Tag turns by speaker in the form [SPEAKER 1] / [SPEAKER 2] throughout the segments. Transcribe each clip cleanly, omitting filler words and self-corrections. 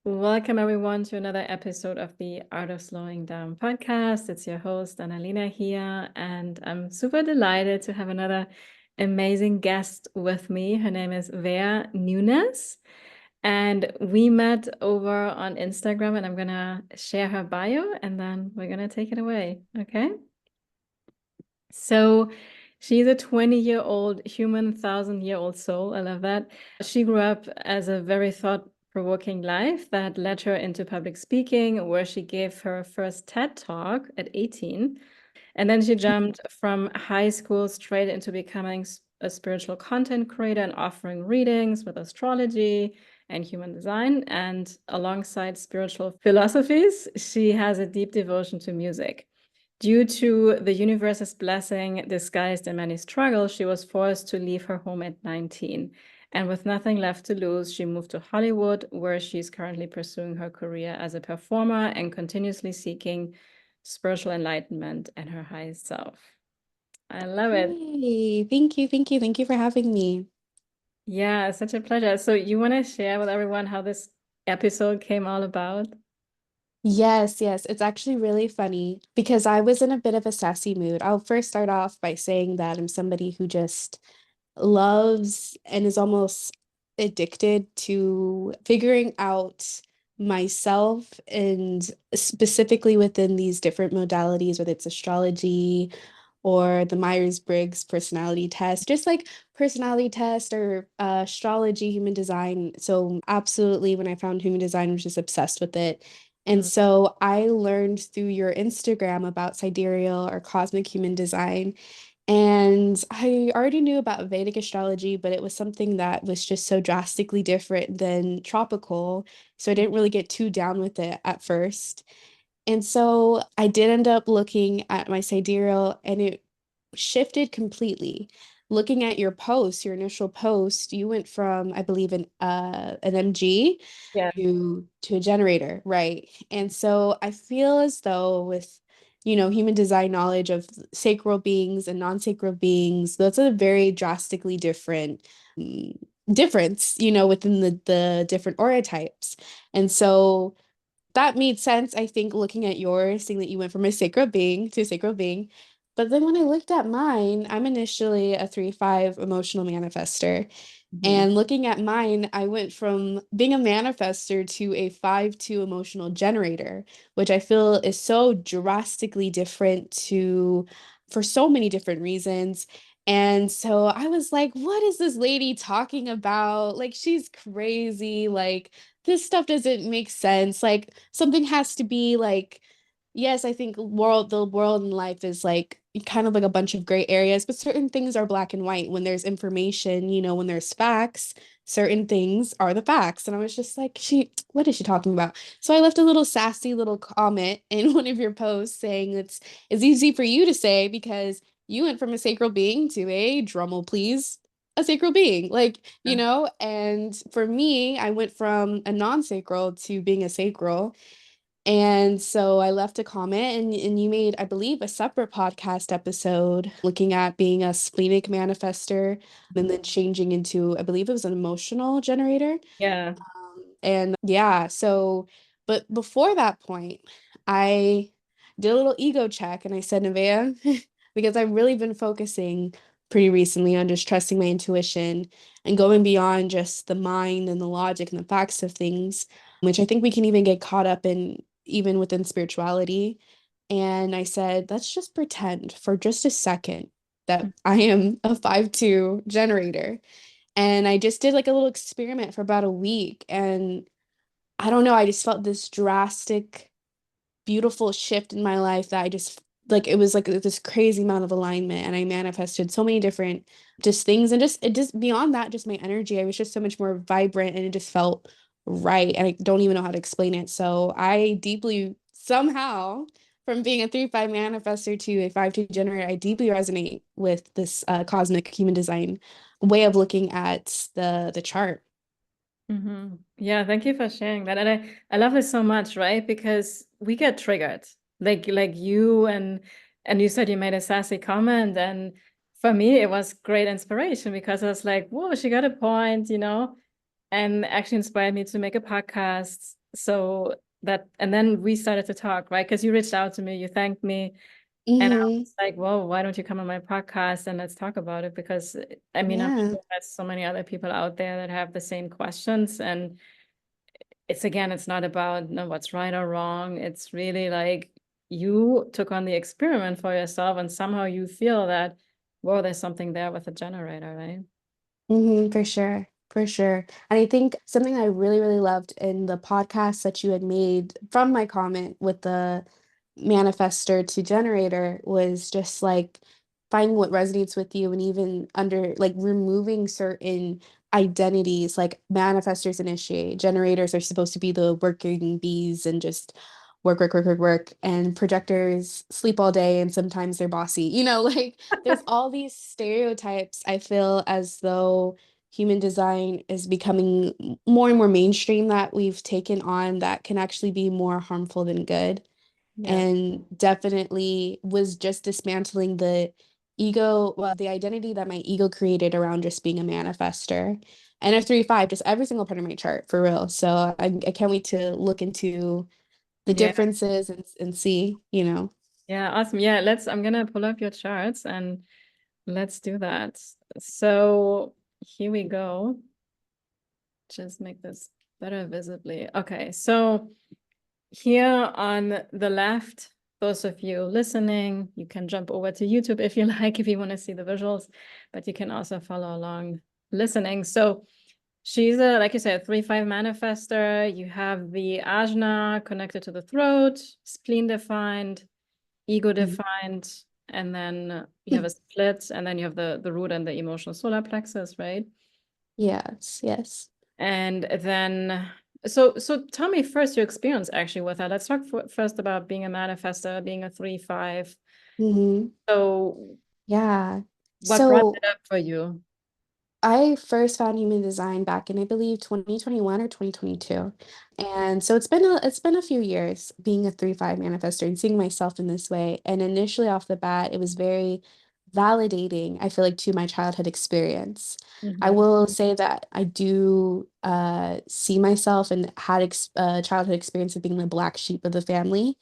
[SPEAKER 1] Welcome, everyone, to another episode of the Art of Slowing Down podcast. It's your host, Annalena, here, and I'm super delighted to have another amazing guest with me. Her name is Vaeh Nunez, and we met over on Instagram, and I'm going to share her bio, and then we're going to take it away, okay? So she's a 20-year-old human, 1,000-year-old soul. I love that. She grew up as a very thought-provoking life that led her into public speaking, where she gave her first TED Talk at 18. And then she jumped from high school straight into becoming a spiritual content creator and offering readings with astrology and human design. And alongside spiritual philosophies, she has a deep devotion to music. Due to the universe's blessing disguised in many struggles, she was forced to leave her home at 19. And with nothing left to lose, she moved to Hollywood, where she's currently pursuing her career as a performer and continuously seeking spiritual enlightenment and her highest self. I love it.
[SPEAKER 2] Hey, thank you for having me.
[SPEAKER 1] Yeah, it's such a pleasure. So you want to share with everyone how this episode came all about?
[SPEAKER 2] Yes, it's actually really funny because I was in a bit of a sassy mood. I'll first start off by saying that I'm somebody who just loves and is almost addicted to figuring out myself and specifically within these different modalities, whether it's astrology or the Myers-Briggs personality test, just like personality test or astrology, human design. So absolutely, when I found human design, I was just obsessed with it. And
[SPEAKER 1] Mm.
[SPEAKER 2] so I learned through your Instagram about sidereal or cosmic human design. And I already knew about Vedic astrology, but it was something that was just so drastically different than tropical. So I didn't really get too down with it at first. And so I did end up looking at my sidereal and it shifted completely. Looking at your post, your initial post, you went from, I believe, an MG
[SPEAKER 1] Yeah.
[SPEAKER 2] to a generator, right? And so I feel as though with, human design knowledge of sacral beings and non-sacral beings, that's a very drastically different difference, within the different aura types. And so that made sense, I think, looking at yours, seeing that you went from a sacral being to a sacral being. But then when I looked at mine, I'm initially a 3-5 emotional manifester.
[SPEAKER 1] Mhm.
[SPEAKER 2] And looking at mine, I went from being a manifester to a 5-2 emotional generator, which I feel is so drastically different to for so many different reasons. And so I was like, what is this lady talking about? Like, she's crazy. Like, this stuff doesn't make sense. Like, something has to be like, yes, I think the world and life is like kind of like a bunch of gray areas, but certain things are black and white. When there's information, when there's facts, certain things are the facts. And I was just like, what is she talking about? So I left a little sassy little comment in one of your posts saying it's easy for you to say because you went from a sacral being to a drummel, please, a sacral being. Like, and for me, I went from a non-sacral to being a sacral. And so I left a comment and you made, I believe, a separate podcast episode looking at being a splenic manifester and then changing into, I believe it was an emotional generator.
[SPEAKER 1] Yeah.
[SPEAKER 2] And yeah, so, but before that point, I did a little ego check and I said, Nevaeh, because I've really been focusing pretty recently on just trusting my intuition and going beyond just the mind and the logic and the facts of things, which I think we can even get caught up in even within spirituality. And I said, let's just pretend for just a second that I am a 5-2 generator. And I just did like a little experiment for about a week. And I don't know, I just felt this drastic, beautiful shift in my life that I just like it was like this crazy amount of alignment. And I manifested so many different just things. And just it just beyond that, just my energy. I was just so much more vibrant and it just felt right. And I don't even know how to explain it. So I deeply somehow from being a 3-5 manifestor to a 5-2 generator, I deeply resonate with this cosmic human design way of looking at the chart.
[SPEAKER 1] Yeah, thank you for sharing that. And I love it so much, right? Because we get triggered. Like you and you said you made a sassy comment. And for me, it was great inspiration because I was like, whoa, she got a point, you know? and actually inspired me to make a podcast. So that, and then we started to talk, right? Because you reached out to me, you thanked me, and I
[SPEAKER 2] Mm-hmm.
[SPEAKER 1] was like, "Whoa, why don't you come on my podcast and let's talk about it?" Because I mean, I'm
[SPEAKER 2] Yeah.
[SPEAKER 1] sure there's so many other people out there that have the same questions, and it's again, it's not about what's right or wrong. It's really like you took on the experiment for yourself, and somehow you feel that, whoa, there's something there with the generator, right?
[SPEAKER 2] For sure. For sure. And I think something I really, really loved in the podcast that you had made from my comment with the manifestor to generator was just like finding what resonates with you and even under like removing certain identities like manifestors initiate, generators are supposed to be the working bees and just work, work, work, work, work, and projectors sleep all day and sometimes they're bossy. Like there's all these stereotypes. I feel as though human design is becoming more and more mainstream that we've taken on that can actually be more harmful than good.
[SPEAKER 1] Yeah.
[SPEAKER 2] And definitely was just dismantling the ego, well, the identity that my ego created around just being a manifester. And a 3-5, just every single part of my chart for real. So I can't wait to look into the
[SPEAKER 1] Yeah.
[SPEAKER 2] differences and see.
[SPEAKER 1] Yeah. Awesome. Yeah. I'm gonna pull up your charts and let's do that. So here we go. Just make this better visibly. Okay. So here on the left, those of you listening, you can jump over to YouTube if you like, if you want to see the visuals, but you can also follow along listening. So she's a, like you said, 3-5 manifester. You have the ajna connected to the throat, spleen defined, ego
[SPEAKER 2] Mhm.
[SPEAKER 1] defined, and then you have a split, and then you have the root and the emotional solar plexus, right?
[SPEAKER 2] Yes, yes.
[SPEAKER 1] And then, so tell me first your experience actually with that. Let's talk first about being a manifester, being a 3-5.
[SPEAKER 2] hmm
[SPEAKER 1] So
[SPEAKER 2] Yeah.
[SPEAKER 1] what brought
[SPEAKER 2] So
[SPEAKER 1] it up for you?
[SPEAKER 2] I first found human design back in, I believe, 2021 or 2022. And so it's been a few years being a 3-5 manifestor and seeing myself in this way. And initially off the bat, it was very validating, I feel like, to my childhood experience. I
[SPEAKER 1] Mm-hmm.
[SPEAKER 2] will say that I do see myself and had childhood experience of being the black sheep of the family.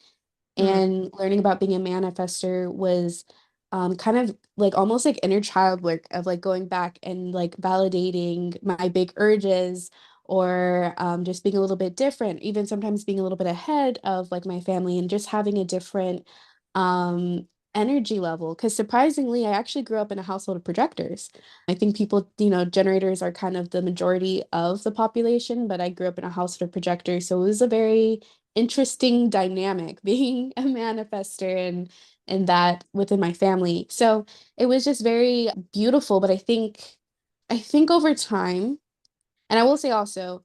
[SPEAKER 2] And learning about being a manifester was kind of like almost like inner child work of like going back and like validating my big urges or just being a little bit different, even sometimes being a little bit ahead of like my family and just having a different um, energy level. Because surprisingly, I actually grew up in a household of projectors. I think people, generators are kind of the majority of the population, but I grew up in a household of projectors. So it was a very interesting dynamic being a manifester and that within my family. So it was just very beautiful, but I think over time, and I will say also,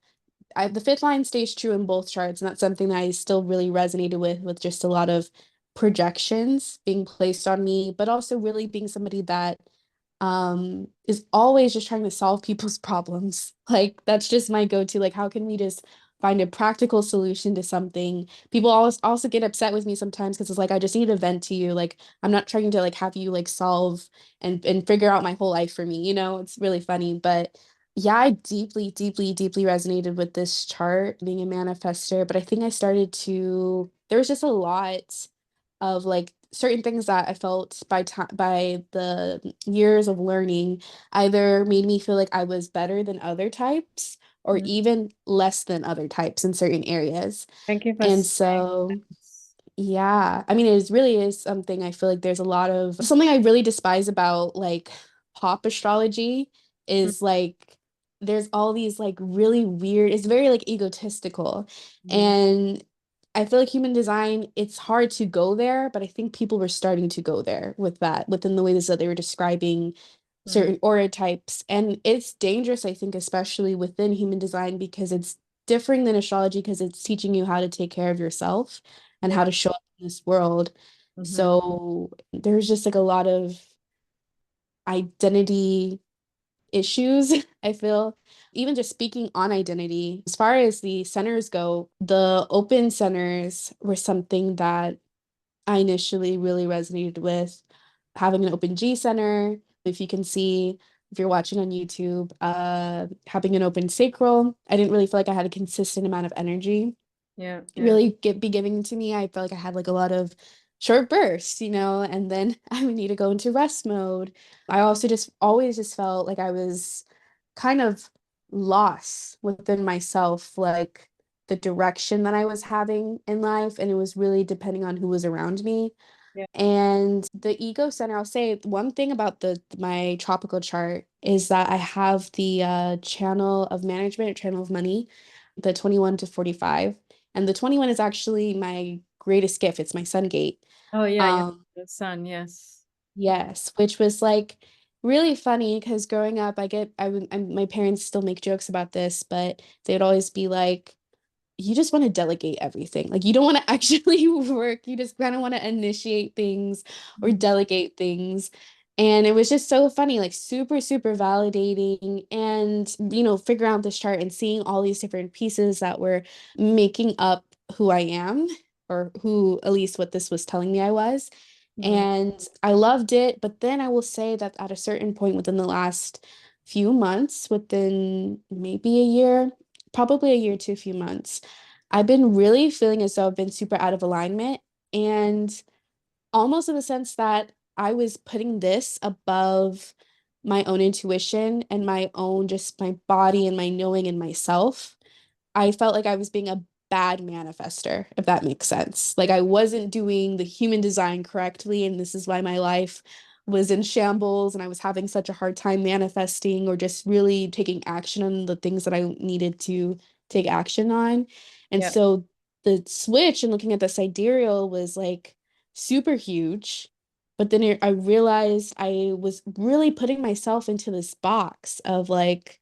[SPEAKER 2] the fifth line stays true in both charts, and that's something that I still really resonated with just a lot of projections being placed on me, but also really being somebody that is always just trying to solve people's problems. Like that's just my go-to. Like, how can we just find a practical solution to something? People always also get upset with me sometimes because it's like I just need to vent to you. Like I'm not trying to like have you like solve and figure out my whole life for me. It's really funny, but yeah, I deeply, deeply, deeply resonated with this chart being a manifester, but I think I started to, there was just a lot of like certain things that I felt by the years of learning either made me feel like I was better than other types or
[SPEAKER 1] Mm-hmm.
[SPEAKER 2] even less than other types in certain areas.
[SPEAKER 1] Thank you for
[SPEAKER 2] And
[SPEAKER 1] saying
[SPEAKER 2] so
[SPEAKER 1] that.
[SPEAKER 2] yeah, I mean, really is something I feel like there's a lot of something I really despise about like pop astrology is like there's all these like really weird, it's very like egotistical.
[SPEAKER 1] Mm-hmm.
[SPEAKER 2] And I feel like human design, it's hard to go there, but I think people were starting to go there with that, within the ways that they were describing certain aura types. And it's dangerous, I think, especially within human design because it's differing than astrology because it's teaching you how to take care of yourself and how
[SPEAKER 1] Yeah.
[SPEAKER 2] to show up in this world.
[SPEAKER 1] Mm-hmm.
[SPEAKER 2] So there's just like a lot of identity issues, I feel. Even just speaking on identity, as far as the centers go, the open centers were something that I initially really resonated with. Having an open G center, if you can see if you're watching on YouTube, having an open sacral. I didn't really feel like I had a consistent amount of energy
[SPEAKER 1] Yeah, yeah.
[SPEAKER 2] really be giving to me. I felt like I had like a lot of short bursts, and then I would need to go into rest mode. I also just always just felt like I was kind of lost within myself, like the direction that I was having in life, and it was really depending on who was around me.
[SPEAKER 1] Yeah.
[SPEAKER 2] And the ego center, I'll say one thing about the my tropical chart is that I have the channel of management, channel of money, the 21 to 45. And the 21 is actually my greatest gift. It's my sun gate.
[SPEAKER 1] Oh yeah, yeah.
[SPEAKER 2] Um,
[SPEAKER 1] The sun, yes.
[SPEAKER 2] yes, which was like really funny because growing up, my parents still make jokes about this, but they'd always be like, you just want to delegate everything. Like you don't want to actually work. You just kind of want to initiate things or
[SPEAKER 1] Mhm.
[SPEAKER 2] delegate things. And it was just so funny, like super, super validating and, figuring out this chart and seeing all these different pieces that were making up who I am or who at least what this was telling me I was.
[SPEAKER 1] Mhm.
[SPEAKER 2] And I loved it. But then I will say that at a certain point within the last few months, within maybe a year, probably a year to a few months, I've been really feeling as though I've been super out of alignment and almost in the sense that I was putting this above my own intuition and my own, just my body and my knowing and myself. I felt like I was being a bad manifester, if that makes sense. Like I wasn't doing the human design correctly, and this is why my life was in shambles and I was having such a hard time manifesting or just really taking action on the things that I needed to take action on. And
[SPEAKER 1] Yeah.
[SPEAKER 2] so the switch and looking at the sidereal was like super huge. But then I realized I was really putting myself into this box of like,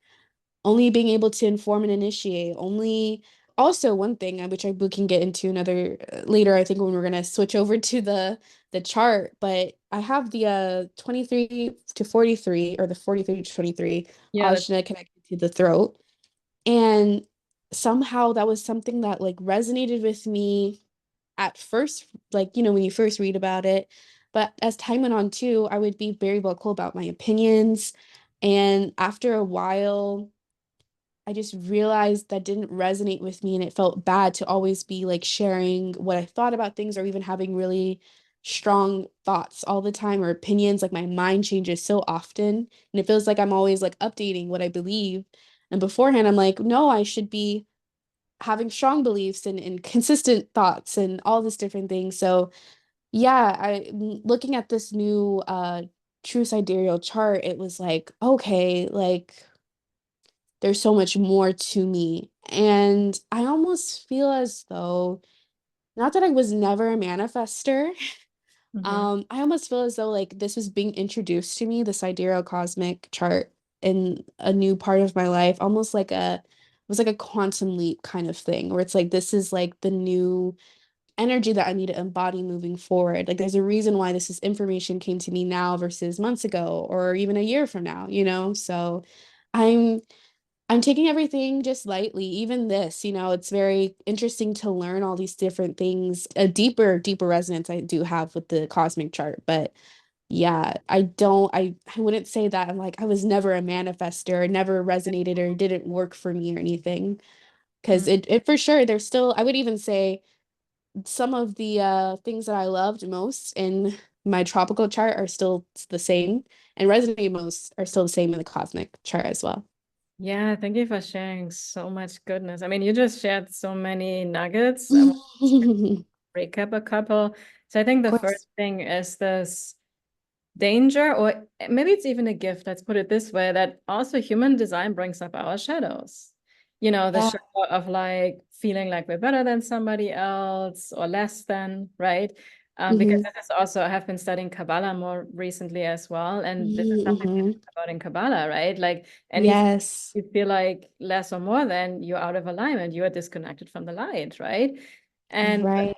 [SPEAKER 2] only being able to inform and initiate, only also one thing which we can get into another later, I think when we're gonna switch over to the chart, but I have the 23 to 43 or the 43 to 23
[SPEAKER 1] Yeah, that's
[SPEAKER 2] Ajna connected to the throat. And somehow that was something that like resonated with me at first, like, when you first read about it. But as time went on too, I would be very vocal about my opinions. And after a while, I just realized that didn't resonate with me and it felt bad to always be like sharing what I thought about things or even having really strong thoughts all the time or opinions. Like my mind changes so often and it feels like I'm always like updating what I believe. And beforehand, I'm like, no, I should be having strong beliefs and consistent thoughts and all this different things. So yeah, looking at this new true sidereal chart, it was like, okay, like there's so much more to me. And I almost feel as though, not that I was never a manifester,
[SPEAKER 1] hmm
[SPEAKER 2] I almost feel as though like this was being introduced to me, the sidereal cosmic chart in a new part of my life, almost like it was like a quantum leap kind of thing, where it's like this is like the new energy that I need to embody moving forward. Like there's a reason why this information came to me now versus months ago or even a year from now. So I'm I'm taking everything just lightly, even this, it's very interesting to learn all these different things, a deeper resonance I do have with the cosmic chart. But yeah, I wouldn't say that I'm like, I was never a manifester, never resonated or didn't work for me or anything. Because it for sure, there's still, I would even say some of the things that I loved most in my tropical chart are still the same, and resonate most are still the same in the cosmic chart as well.
[SPEAKER 1] Yeah, thank you for sharing so much goodness. I mean, you just shared so many nuggets. I want
[SPEAKER 2] Of
[SPEAKER 1] to recap a couple. So I think the first
[SPEAKER 2] course.
[SPEAKER 1] thing is this danger, or maybe it's even a gift, let's put it this way, that also human design brings up our shadows. The
[SPEAKER 2] Yeah.
[SPEAKER 1] shadow of like feeling like we're better than somebody else or less than, right? Because
[SPEAKER 2] Hmm.
[SPEAKER 1] this is also, I have been studying Kabbalah more recently as well. And this is something we
[SPEAKER 2] Hmm.
[SPEAKER 1] talk about in Kabbalah, right? Like anything
[SPEAKER 2] Yes.
[SPEAKER 1] you feel like less or more than, you're out of alignment, you are disconnected from the light, right? And
[SPEAKER 2] Right.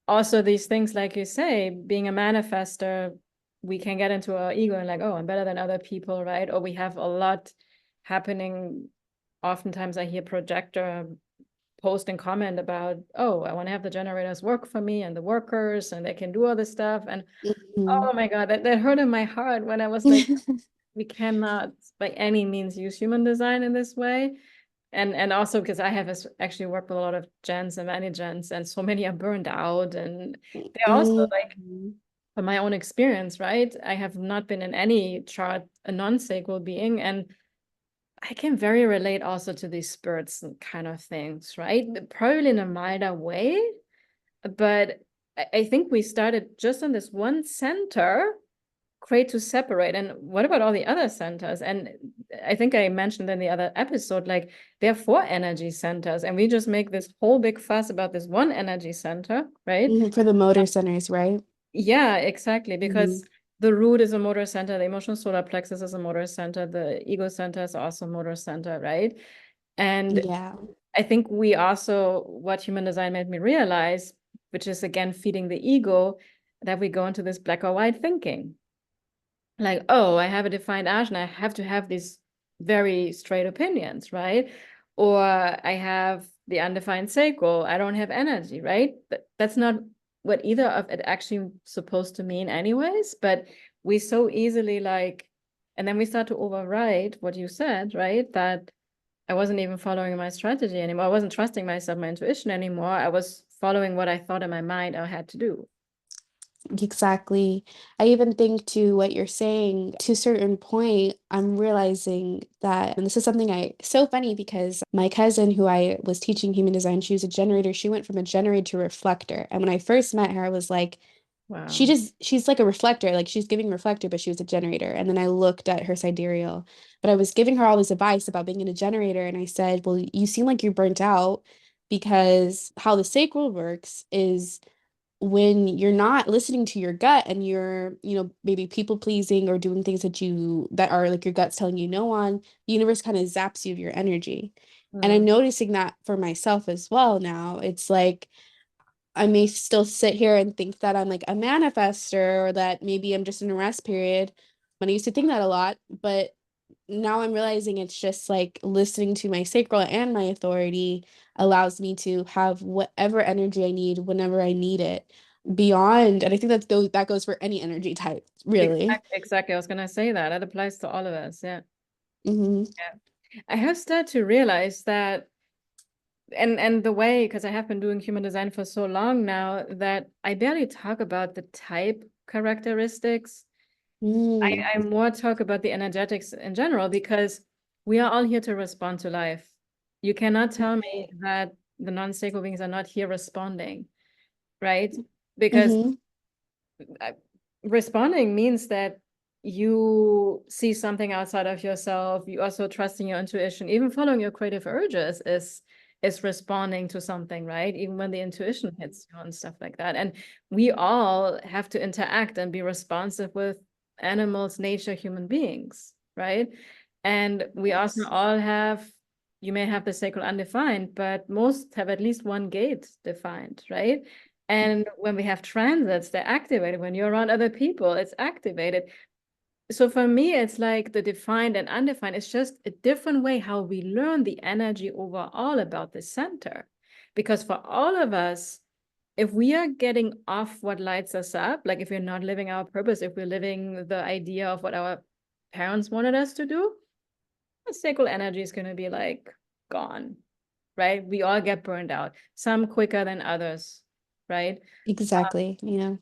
[SPEAKER 1] also these things, like you say, being a manifester, we can get into our ego and like, oh, I'm better than other people, right? Or we have a lot happening. Oftentimes I hear projector post and comment about, oh, I want to have the generators work for me and the workers and they can do all this stuff. And
[SPEAKER 2] Hmm.
[SPEAKER 1] oh my God, that hurt in my heart when I was like, we cannot by any means use human design in this way. And also because I have actually worked with a lot of gens and many gens, and so many are burned out, and they're also like,
[SPEAKER 2] Mhm.
[SPEAKER 1] from my own experience, right? I have not been in any chart a non-sacral being, and I can very relate also to these spirits and kind of things, right? Probably in a milder way, but I think we started just on this one center, create to separate. And what about all the other centers? And I think I mentioned in the other episode, like there are 4 energy centers, and we just make this whole big fuss about this one energy center, right?
[SPEAKER 2] For the motor centers, right?
[SPEAKER 1] Yeah, exactly. Because
[SPEAKER 2] Mhm.
[SPEAKER 1] the root is a motor center, the emotional solar plexus is a motor center, the ego center is also a motor center, right? And
[SPEAKER 2] Yeah.
[SPEAKER 1] I think we also, what human design made me realize, which is again feeding the ego, that we go into this black or white thinking. Like, oh, I have a defined Ajna, I have to have these very straight opinions, right? Or I have the undefined sacral, I don't have energy, right? That's not what either of it actually supposed to mean anyways, but we so easily like, and then we start to override what you said, right? That I wasn't even following my strategy anymore. I wasn't trusting myself, my intuition anymore. I was following what I thought in my mind I had to do.
[SPEAKER 2] Exactly. I even think to what you're saying, to a certain point, I'm realizing that, and this is something so funny because my cousin who I was teaching human design, she was a generator. She went from a generator to a reflector. And when I first met her, I was like,
[SPEAKER 1] Wow.
[SPEAKER 2] she's like a reflector, like she's giving reflector, but she was a generator. And then I looked at her sidereal, but I was giving her all this advice about being in a generator. And I said, well, you seem like you're burnt out because how the sacral works is when you're not listening to your gut and you're, maybe people pleasing or doing things that are like your gut's telling you no on, the universe kind of zaps you of your energy. And I'm
[SPEAKER 1] Mm.
[SPEAKER 2] noticing that for myself as well now. It's like I may still sit here and think that I'm like a manifester or that maybe I'm just in a rest period. But I used to think that a lot, but now I'm realizing it's just like listening to my sacral and my authority allows me to have whatever energy I need whenever I need it beyond. And I think that goes for any energy type, really.
[SPEAKER 1] Exactly. I was gonna say that. That applies to all of us. Yeah.
[SPEAKER 2] Hmm.
[SPEAKER 1] Yeah. I have started to realize that, and the way, because I have been doing human design for so long now, that I barely talk about the type characteristics.
[SPEAKER 2] Mm.
[SPEAKER 1] I more talk about the energetics in general, because we are all here to respond to life. You cannot tell me that the non-sacral beings are not here responding, right? Because
[SPEAKER 2] Hmm.
[SPEAKER 1] uh, responding means that you see something outside of yourself. You also trusting your intuition, even following your creative urges is responding to something, right? Even when the intuition hits you and stuff like that. And we all have to interact and be responsive with animals, nature, human beings, right? And we also
[SPEAKER 2] Yes.
[SPEAKER 1] all have, you may have the sacral undefined, but most have at least one gate defined, right? And when we have transits, they're activated. When you're around other people, it's activated. So for me, it's like the defined and undefined. It's just a different way how we learn the energy overall about the center. Because for all of us, if we are getting off what lights us up, like if we're not living our purpose, if we're living the idea of what our parents wanted us to do, the sacral energy is going to be like gone, right? We all get burned out, some quicker than others, right?
[SPEAKER 2] Exactly. Yeah.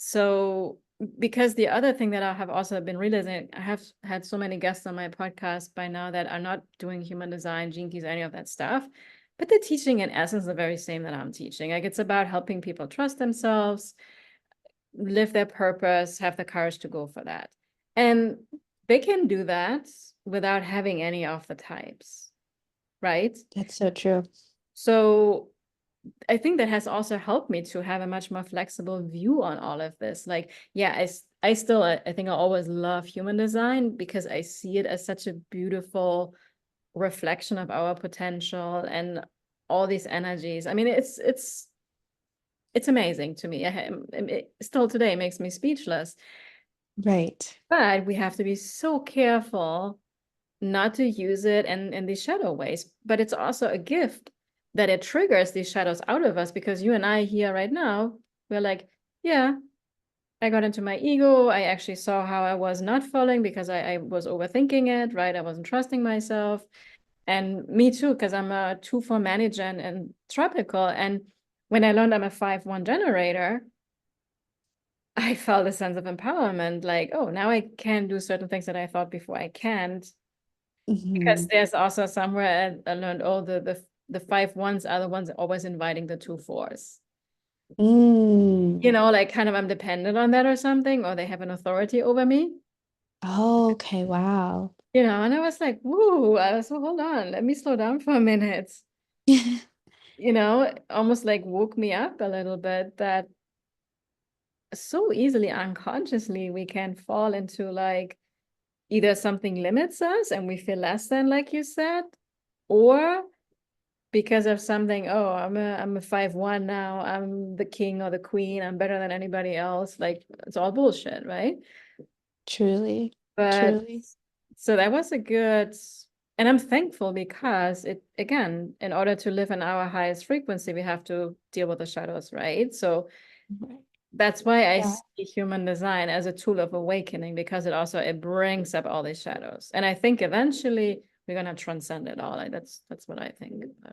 [SPEAKER 1] So, because the other thing that I have also been realizing, I have had so many guests on my podcast by now that are not doing human design, gene keys, any of that stuff, but the teaching in essence the very same that I'm teaching. Like it's about helping people trust themselves, live their purpose, have the courage to go for that. And they can do that without having any of the types, right?
[SPEAKER 2] That's so true.
[SPEAKER 1] So I think that has also helped me to have a much more flexible view on all of this. Like, yeah, I still, I think I always love human design because I see it as such a beautiful reflection of our potential and all these energies. I mean, it's amazing to me. It still today makes me speechless.
[SPEAKER 2] Right.
[SPEAKER 1] But we have to be so careful not to use it in these shadow ways. But it's also a gift that it triggers these shadows out of us, because you and I here right now, we're like, yeah, I got into my ego. I actually saw how I was not falling because I was overthinking it, right? I wasn't trusting myself. And me too, because I'm a 2-4 manager and tropical. And when I learned I'm a 5-1 generator, I felt a sense of empowerment, like, oh, now I can do certain things that I thought before I can't. Because
[SPEAKER 2] Hmm.
[SPEAKER 1] there's also somewhere I learned, oh, the 5-1s are the ones always inviting the 2-4s.
[SPEAKER 2] Mm.
[SPEAKER 1] You know, like kind of I'm dependent on that or something, or they have an authority over me.
[SPEAKER 2] Oh, okay, wow.
[SPEAKER 1] You know, and I was like, woo, I was, well, hold on, let me slow down for a minute. You know, almost like woke me up a little bit that so easily unconsciously we can fall into like either something limits us and we feel less than, like you said, or because of something, oh, I'm a 5-1 now, I'm the king or the queen, I'm better than anybody else. Like it's all bullshit, right?
[SPEAKER 2] Truly,
[SPEAKER 1] But
[SPEAKER 2] truly.
[SPEAKER 1] so that was a good, and I'm thankful because it, again, in order to live in our highest frequency, we have to deal with the shadows, right? So
[SPEAKER 2] Right.
[SPEAKER 1] that's why I
[SPEAKER 2] Yeah.
[SPEAKER 1] see human design as a tool of awakening, because it brings up all these shadows. And I think eventually we're gonna transcend it all. Like that's what I think. But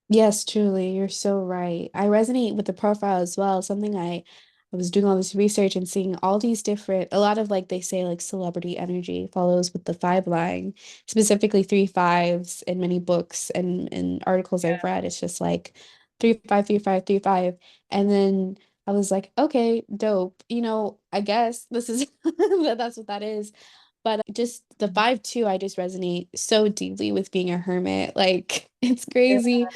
[SPEAKER 2] Yes, truly, you're so right. I resonate with the profile as well. I was doing all this research and seeing all these different, a lot of like they say like celebrity energy follows with the five line, specifically three fives in many books and articles I've read. It's just like 3 5 3 5 3 5. And then I was like, okay, dope. I guess this is that's what that is. But just the 5 2, I just resonate so deeply with being a hermit. Like, it's
[SPEAKER 1] yeah,
[SPEAKER 2] crazy.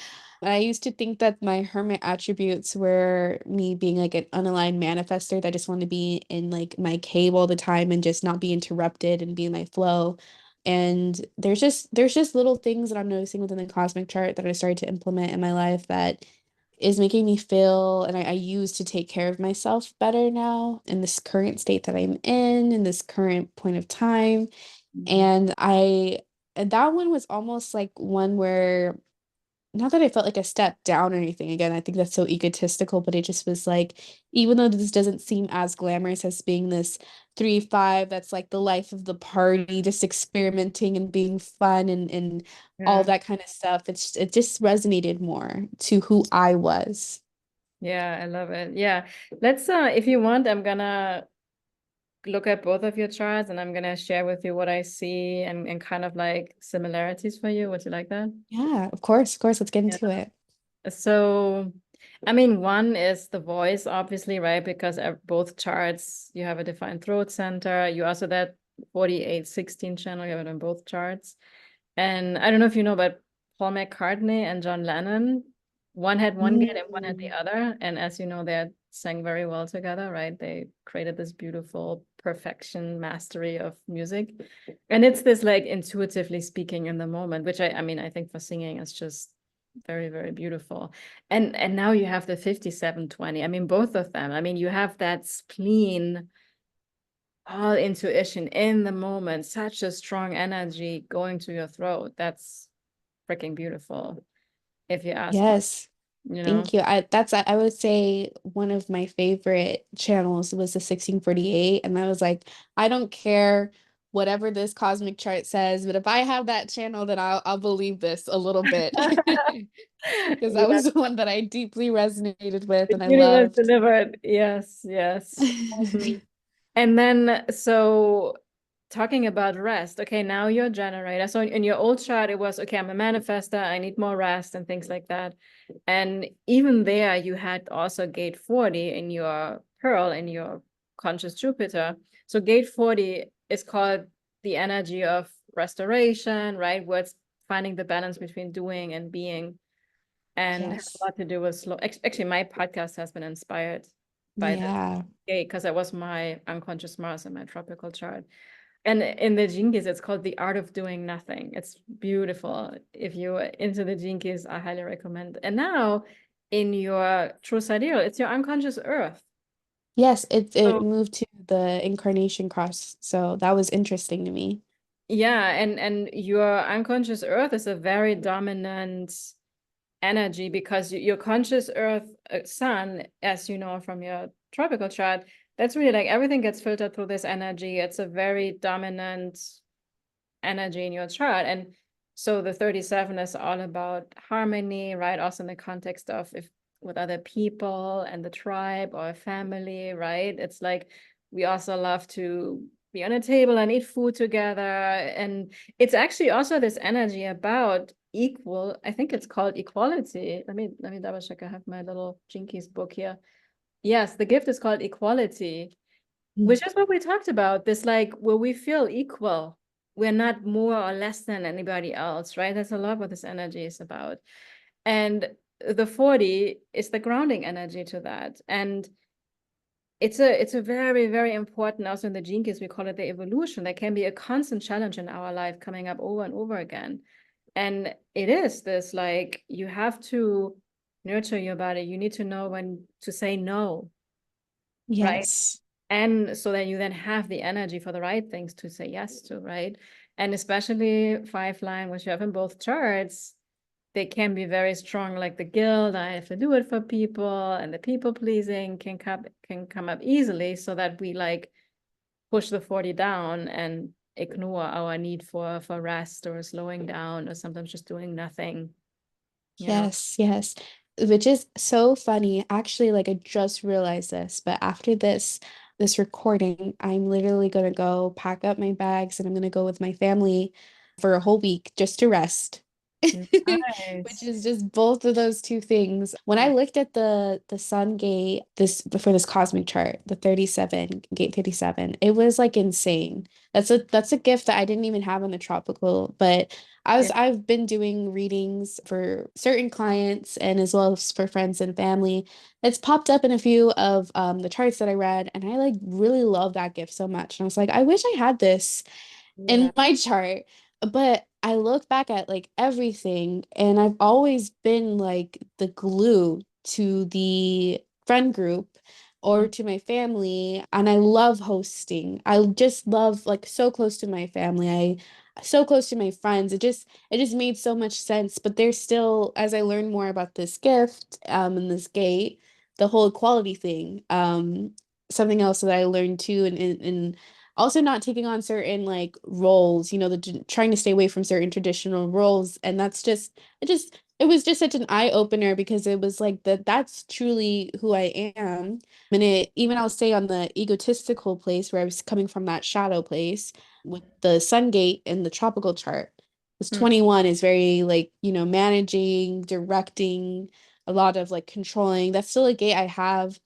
[SPEAKER 2] I used to think that my hermit attributes were me being like an unaligned manifester that just wanted to be in like my cave all the time and just not be interrupted and be in my flow. And there's just little things that I'm noticing within the cosmic chart that I started to implement in my life that is making me feel and I use to take care of myself better now in this current state that I'm in this current point of time. And that one was almost like one where not that I felt like a step down or anything. Again, I think that's so egotistical, but it just was like, even though this doesn't seem as glamorous as being this 3 5, that's like the life of the party, just experimenting and being fun and all
[SPEAKER 1] yeah,
[SPEAKER 2] that kind of stuff. It just resonated more to who I was.
[SPEAKER 1] yeah, I love it. Yeah, let's if you want, I'm gonna look at both of your charts and I'm gonna share with you what I see and kind of like similarities for you. Would you like that?
[SPEAKER 2] Yeah, of course, let's get
[SPEAKER 1] Yeah.
[SPEAKER 2] into it.
[SPEAKER 1] So, I mean, one is the voice, obviously, right? Because both charts, you have a defined throat center. You also that 4816 channel, you have it on both charts. And I don't know if you know, but Paul McCartney and John Lennon, one had one gate and one had the
[SPEAKER 2] Mm.
[SPEAKER 1] other. And as you know, they sang very well together, right? They created this beautiful perfection, mastery of music. And it's this like intuitively speaking in the moment, which I mean, I think for singing is just very, very beautiful. And now you have the 5720. I mean, both of them. I mean, you have that spleen, all intuition in the moment, such a strong energy going to your throat. That's freaking beautiful, if you ask me,
[SPEAKER 2] Yes.
[SPEAKER 1] you know?
[SPEAKER 2] Thank you. I would say one of my favorite channels was the 1648. And I was like, I don't care whatever this cosmic chart says, but if I have that channel, then I'll believe this a little bit. Because that
[SPEAKER 1] Yeah,
[SPEAKER 2] was the one that I deeply resonated with
[SPEAKER 1] the
[SPEAKER 2] and I
[SPEAKER 1] universe
[SPEAKER 2] loved.
[SPEAKER 1] delivered. Yes, yes. And then, so talking about rest, okay, now you're a generator. So in your old chart, it was, okay, I'm a manifester, I need more rest and things like that. And even there, you had also gate 40 in your Pearl, in your conscious Jupiter. So gate 40 is called the energy of restoration, right? Where it's finding the balance between doing and being, and has a
[SPEAKER 2] Yes.
[SPEAKER 1] lot to do with slow. Actually, my podcast has been inspired by this
[SPEAKER 2] Yeah.
[SPEAKER 1] gate because that was my unconscious Mars in my tropical chart. And in the Gene Keys, it's called The Art of Doing Nothing. It's beautiful. If you're into the Gene Keys, I highly recommend. And now in your true sidereal, it's your unconscious earth.
[SPEAKER 2] Yes, it
[SPEAKER 1] So
[SPEAKER 2] moved to the incarnation cross. So that was interesting to me.
[SPEAKER 1] yeah, and your unconscious earth is a very dominant energy because your conscious earth sun, as you know from your tropical chart, That's really like everything gets filtered through this energy. It's a very dominant energy in your chart. And so the 37 is all about harmony, right? Also in the context of if with other people and the tribe or a family, right? It's like we also love to be on a table and eat food together. And it's actually also this energy about equal, I think it's called equality. Let me double check. I have my little Jinkies book here. Yes, the gift is called equality,
[SPEAKER 2] Mm.
[SPEAKER 1] which is what we talked about. This like where we feel equal. We're not more or less than anybody else, right? That's a lot what this energy is about. And the 40 is the grounding energy to that. And it's a very, very important, also in the gene keys, we call it the evolution. There can be a constant challenge in our life coming up over and over again. And it is this like you have to nurture your body. You need to know when to say no, right?
[SPEAKER 2] Yes.
[SPEAKER 1] And so that you then have the energy for the right things to say yes to, right? And especially five line, which you have in both charts, they can be very strong, like the guilt, I have to do it for people, and the people pleasing can come up easily, so that we like push the 40 down and ignore our need for rest or slowing down or sometimes just doing nothing, you know.
[SPEAKER 2] Yes, yes. Which is so funny. Actually, like I just realized this, but after this recording, I'm literally gonna go pack up my bags and I'm gonna go with my family for a whole week just to rest. Which
[SPEAKER 1] Nice.
[SPEAKER 2] is just both of those two things. When I
[SPEAKER 1] Yeah.
[SPEAKER 2] looked at the sun gate this for this cosmic chart, the 37, gate 37, it was like insane. That's a gift that I didn't even have in the tropical, but
[SPEAKER 1] Yeah.
[SPEAKER 2] I've been doing readings for certain clients and as well as for friends and family. It's popped up in a few of the charts that I read, and I like really love that gift so much. And I was like, I wish I had this
[SPEAKER 1] Yeah.
[SPEAKER 2] in my chart. But I look back at like everything, and I've always been like the glue to the friend group or
[SPEAKER 1] Mm,
[SPEAKER 2] to my family. And I love hosting. I just love like so close to my family. I so close to my friends. It just made so much sense. But there's still, as I learn more about this gift, and this gate, the whole equality thing, something else that I learned too, and also not taking on certain like roles, trying to stay away from certain traditional roles. And it was just such an eye opener because it was like that's truly who I am. And it, even I'll say on the egotistical place where I was coming from, that shadow place with the sun gate and the tropical chart. This
[SPEAKER 1] mm,
[SPEAKER 2] 21 is very like, managing, directing, a lot of like controlling. That's still a gate I have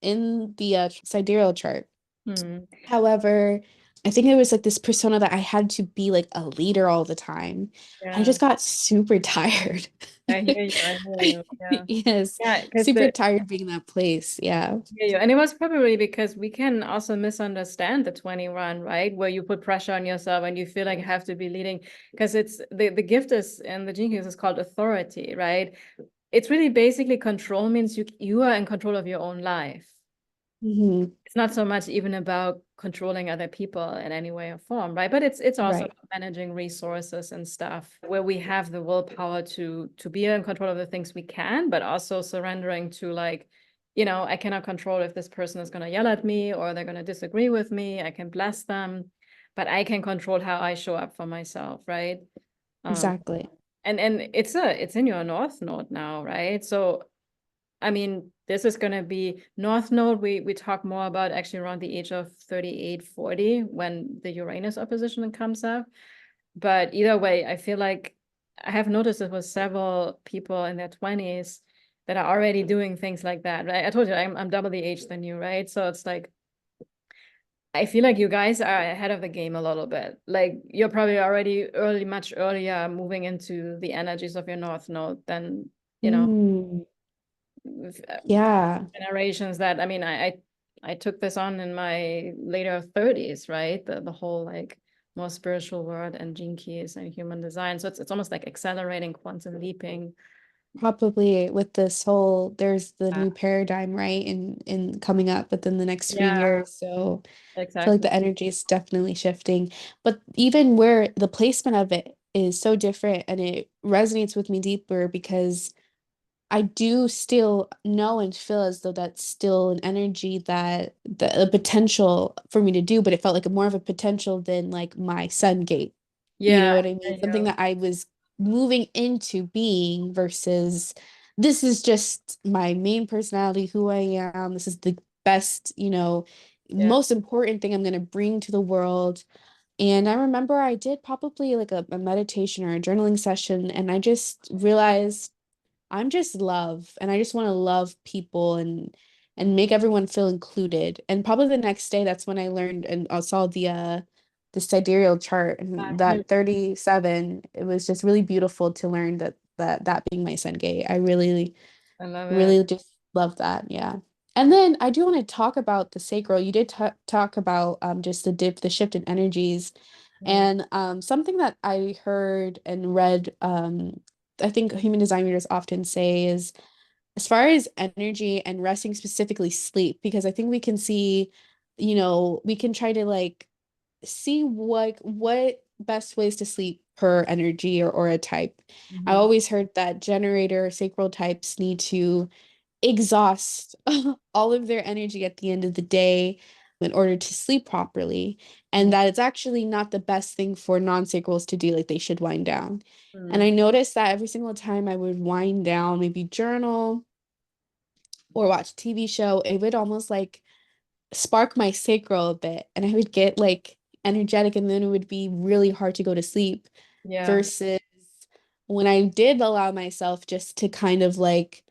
[SPEAKER 2] in the sidereal chart.
[SPEAKER 1] mm.
[SPEAKER 2] However, I think there was like this persona that I had to be like a leader all the time. I
[SPEAKER 1] Yeah.
[SPEAKER 2] just got super tired.
[SPEAKER 1] I hear you. I hear you. Yeah.
[SPEAKER 2] Yes,
[SPEAKER 1] Yeah, because
[SPEAKER 2] super
[SPEAKER 1] the
[SPEAKER 2] tired being in that place. Yeah.
[SPEAKER 1] hear you. And it was probably because we can also misunderstand the 21, right? Where you put pressure on yourself and you feel like you have to be leading. Because it's the gift is in the Gene Keys is called authority, right? It's really basically control means you are in control of your own life.
[SPEAKER 2] Hmm.
[SPEAKER 1] It's not so much even about controlling other people in any way or form, right? But it's also
[SPEAKER 2] Right.
[SPEAKER 1] about managing resources and stuff where we have the willpower to be in control of the things we can, but also surrendering to like, I cannot control if this person is going to yell at me or they're going to disagree with me. I can bless them, but I can control how I show up for myself, right? Um,
[SPEAKER 2] Exactly.
[SPEAKER 1] and it's in your North Node now, right? So I mean, this is going to be North Node. We talk more about actually around the age of 38, 40 when the Uranus opposition comes up. But either way, I feel like I have noticed it with several people in their 20s that are already doing things like that, right? I told you I'm double the age than you, right? So it's like I feel like you guys are ahead of the game a little bit. Like you're probably already much earlier moving into the energies of your North Node than, you know,
[SPEAKER 2] Mm,
[SPEAKER 1] with,
[SPEAKER 2] yeah,
[SPEAKER 1] generations that I mean I took this on in my later 30s, right? The whole like more spiritual world and gene keys and human design. So it's almost like accelerating quantum leaping.
[SPEAKER 2] probably with this whole, there's the
[SPEAKER 1] Yeah,
[SPEAKER 2] new paradigm, right? In coming up within the next few
[SPEAKER 1] yeah,
[SPEAKER 2] years. So I feel like
[SPEAKER 1] exactly.
[SPEAKER 2] the energy is definitely shifting. But even where the placement of it is so different and it resonates with me deeper because I do still know and feel as though that's still an energy that the potential for me to do, but it felt like more of a potential than like my sun gate. You
[SPEAKER 1] Yeah,
[SPEAKER 2] know what I mean? Something that I was moving into being versus this is just my main personality, who I am. This is the best,
[SPEAKER 1] yeah,
[SPEAKER 2] most important thing I'm going to bring to the world. And I remember I did probably like a meditation or a journaling session, and I just realized I'm just love, and I just want to love people and make everyone feel included. And probably the next day, that's when I learned and I saw the sidereal chart and
[SPEAKER 1] yeah.
[SPEAKER 2] that 37. It was just really beautiful to learn that being my sun gate. I really,
[SPEAKER 1] I love it.
[SPEAKER 2] really just love that. Yeah. And then I do want to talk about the sacral. You did talk about just the shift in energies.
[SPEAKER 1] Mm.
[SPEAKER 2] And something that I heard and read, I think human design readers often say is as far as energy and resting, specifically sleep, because I think we can see, we can try to like see what best ways to sleep per energy or a type. I
[SPEAKER 1] Mhm.
[SPEAKER 2] always heard that generator sacral types need to exhaust all of their energy at the end of the day in order to sleep properly, and
[SPEAKER 1] Mm.
[SPEAKER 2] that it's actually not the best thing for non-sacrals to do, like they should wind down. And
[SPEAKER 1] Mm.
[SPEAKER 2] I noticed that every single time I would wind down, maybe journal or watch a TV show, it would almost like spark my sacral a bit, and I would get like energetic, and then it would be really hard to go to sleep
[SPEAKER 1] Yeah.
[SPEAKER 2] versus when I did allow myself just to kind of like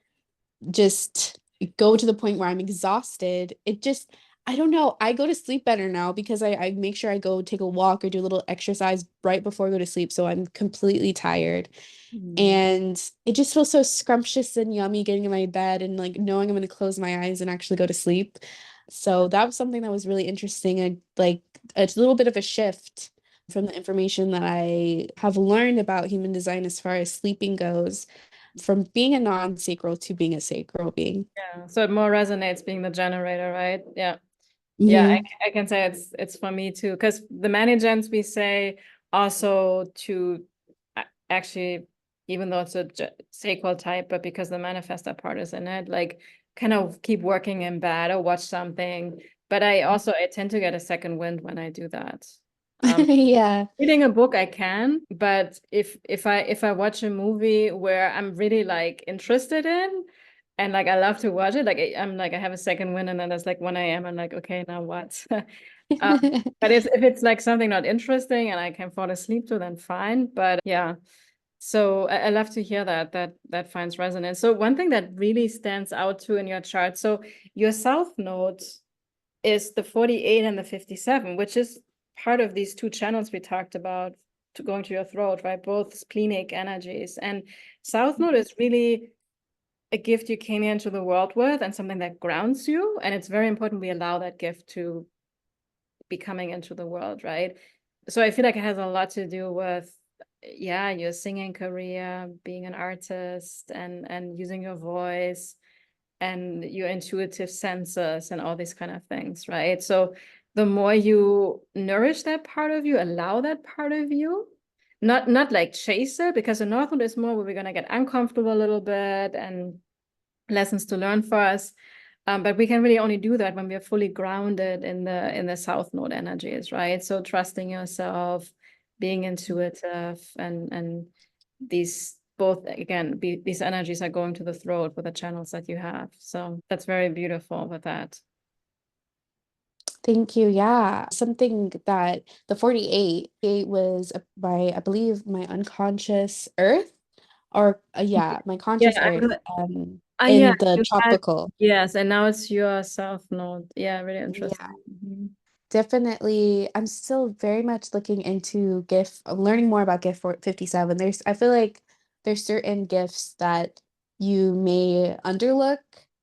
[SPEAKER 2] just go to the point where I'm exhausted. It just, I don't know. I go to sleep better now because I make sure I go take a walk or do a little exercise right before I go to sleep. So I'm completely tired.
[SPEAKER 1] Mm.
[SPEAKER 2] And it just feels so scrumptious and yummy getting in my bed and like knowing I'm going to close my eyes and actually go to sleep. So that was something that was really interesting and like a little bit of a shift from the information that I have learned about human design as far as sleeping goes, from being a non-sacral to being a sacral being.
[SPEAKER 1] Yeah. So it more resonates being the generator, right? Yeah. Yeah,
[SPEAKER 2] Hmm.
[SPEAKER 1] I can say it's for me too, because the many gens we say also to actually, even though it's a sacral type, but because the manifestor part is in it, like kind of keep working in bed or watch something. But I tend to get a second wind when I do that. Um,
[SPEAKER 2] Yeah.
[SPEAKER 1] Reading a book I can, but if I watch a movie where I'm really like interested in and like I love to watch it, like I'm like I have a second win and then it's like 1 a.m. I'm like, okay, now what? But if it's like something not interesting and I can fall asleep to, then fine. But yeah, so I love to hear that finds resonance. So one thing that really stands out too in your chart, so your south node is the 48 and the 57, which is part of these two channels we talked about to going to your throat, right? Both splenic energies. And South Node is really a gift you came into the world with and something that grounds you. And it's very important we allow that gift to be coming into the world, right? So I feel like it has a lot to do with, yeah, your singing career, being an artist and using your voice and your intuitive senses and all these kind of things, right? So the more you nourish that part of you, allow that part of you, not like chase it, because the Northwood is more where we're gonna get uncomfortable a little bit and lessons to learn for us. But we can really only do that when we are fully grounded in the South Node energies, right? So trusting yourself, being intuitive, and these both again these energies are going to the throat with the channels that you have. So that's very beautiful with that.
[SPEAKER 2] Thank you. Yeah. Something that the 48 it was by, I believe, my unconscious earth or yeah, my
[SPEAKER 1] Yeah,
[SPEAKER 2] conscious earth
[SPEAKER 1] yeah,
[SPEAKER 2] in the
[SPEAKER 1] you had
[SPEAKER 2] tropical.
[SPEAKER 1] yes, and now it's your South Node. Yeah, really interesting.
[SPEAKER 2] Yeah.
[SPEAKER 1] Mhm.
[SPEAKER 2] Definitely, I'm still very much looking into gift, learning more about gift for 57. I feel like there's certain gifts that you may underlook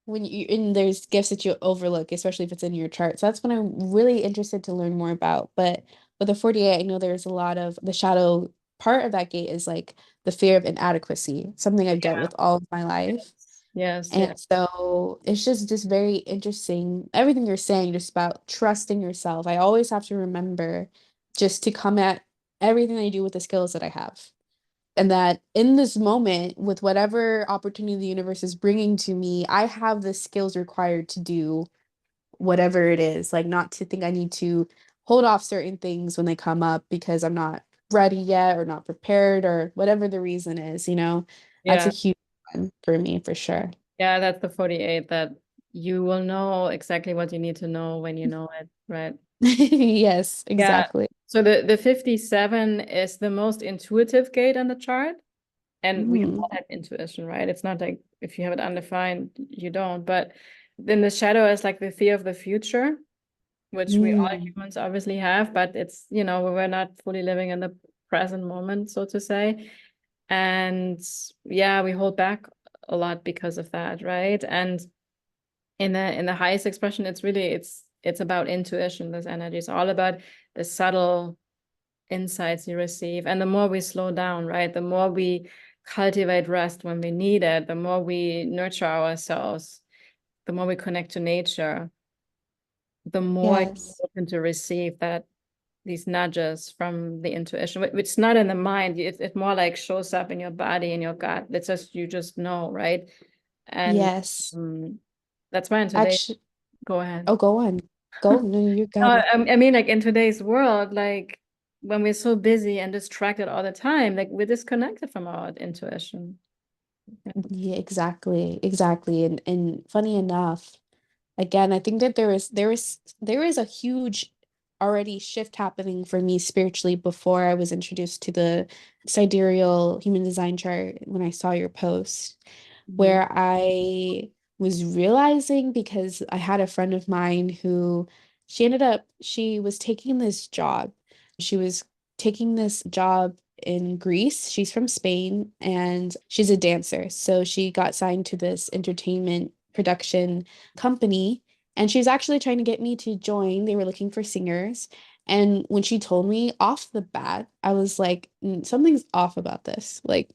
[SPEAKER 2] and there's gifts that you overlook, especially if it's in your chart. So that's what I'm really interested to learn more about. But with the 48, I know there's a lot of the shadow part of that gate is like the fear of inadequacy, something I've dealt with all of my life.
[SPEAKER 1] Yes,
[SPEAKER 2] And
[SPEAKER 1] yeah.
[SPEAKER 2] so it's just very interesting. Everything you're saying just about trusting yourself. I always have to remember just to come at everything I do with the skills that I have. And that in this moment, with whatever opportunity the universe is bringing to me, I have the skills required to do whatever it is. Like, not to think I need to hold off certain things when they come up because I'm not ready yet or not prepared or whatever the reason is, you know? That's a
[SPEAKER 1] Yeah.
[SPEAKER 2] huge one for me, for sure.
[SPEAKER 1] Yeah, that's the 48, that you will know exactly what you need to know when you know it, right?
[SPEAKER 2] Yes,
[SPEAKER 1] Yeah.
[SPEAKER 2] exactly.
[SPEAKER 1] So the 57 is the most intuitive gate on the chart. And we
[SPEAKER 2] Mm,
[SPEAKER 1] all have intuition, right? It's not like if you have it undefined, you don't. But then the shadow is like the fear of the future, which we all
[SPEAKER 2] mm,
[SPEAKER 1] humans obviously have, but it's, we're not fully living in the present moment, so to say. And yeah, we hold back a lot because of that, right? And in the highest expression, it's about intuition. This energy is all about the subtle insights you receive. And the more we slow down, right, the more we cultivate rest when we need it, the more we nurture ourselves, the more we connect to nature, the more you're
[SPEAKER 2] yes.
[SPEAKER 1] open to receive that these nudges from the intuition, which is not in the mind. It more like shows up in your body, in your gut. It's just, you just know, right? And
[SPEAKER 2] Yes.
[SPEAKER 1] that's why in today,
[SPEAKER 2] Actually,
[SPEAKER 1] go ahead.
[SPEAKER 2] oh, go on. Go. No, you're good.
[SPEAKER 1] I mean, like in today's world, like when we're so busy and distracted all the time, like we're disconnected from our intuition.
[SPEAKER 2] Yeah, exactly. Exactly. And funny enough, again, I think that there is a huge already shift happening for me spiritually before I was introduced to the Sidereal Human Design chart when I saw your post,
[SPEAKER 1] Mhm.
[SPEAKER 2] where I was realizing because I had a friend of mine who she was taking this job. She was taking this job in Greece. She's from Spain and she's a dancer. So she got signed to this entertainment production company and she's actually trying to get me to join. They were looking for singers. And when she told me off the bat, I was like, Something's off about this. Like,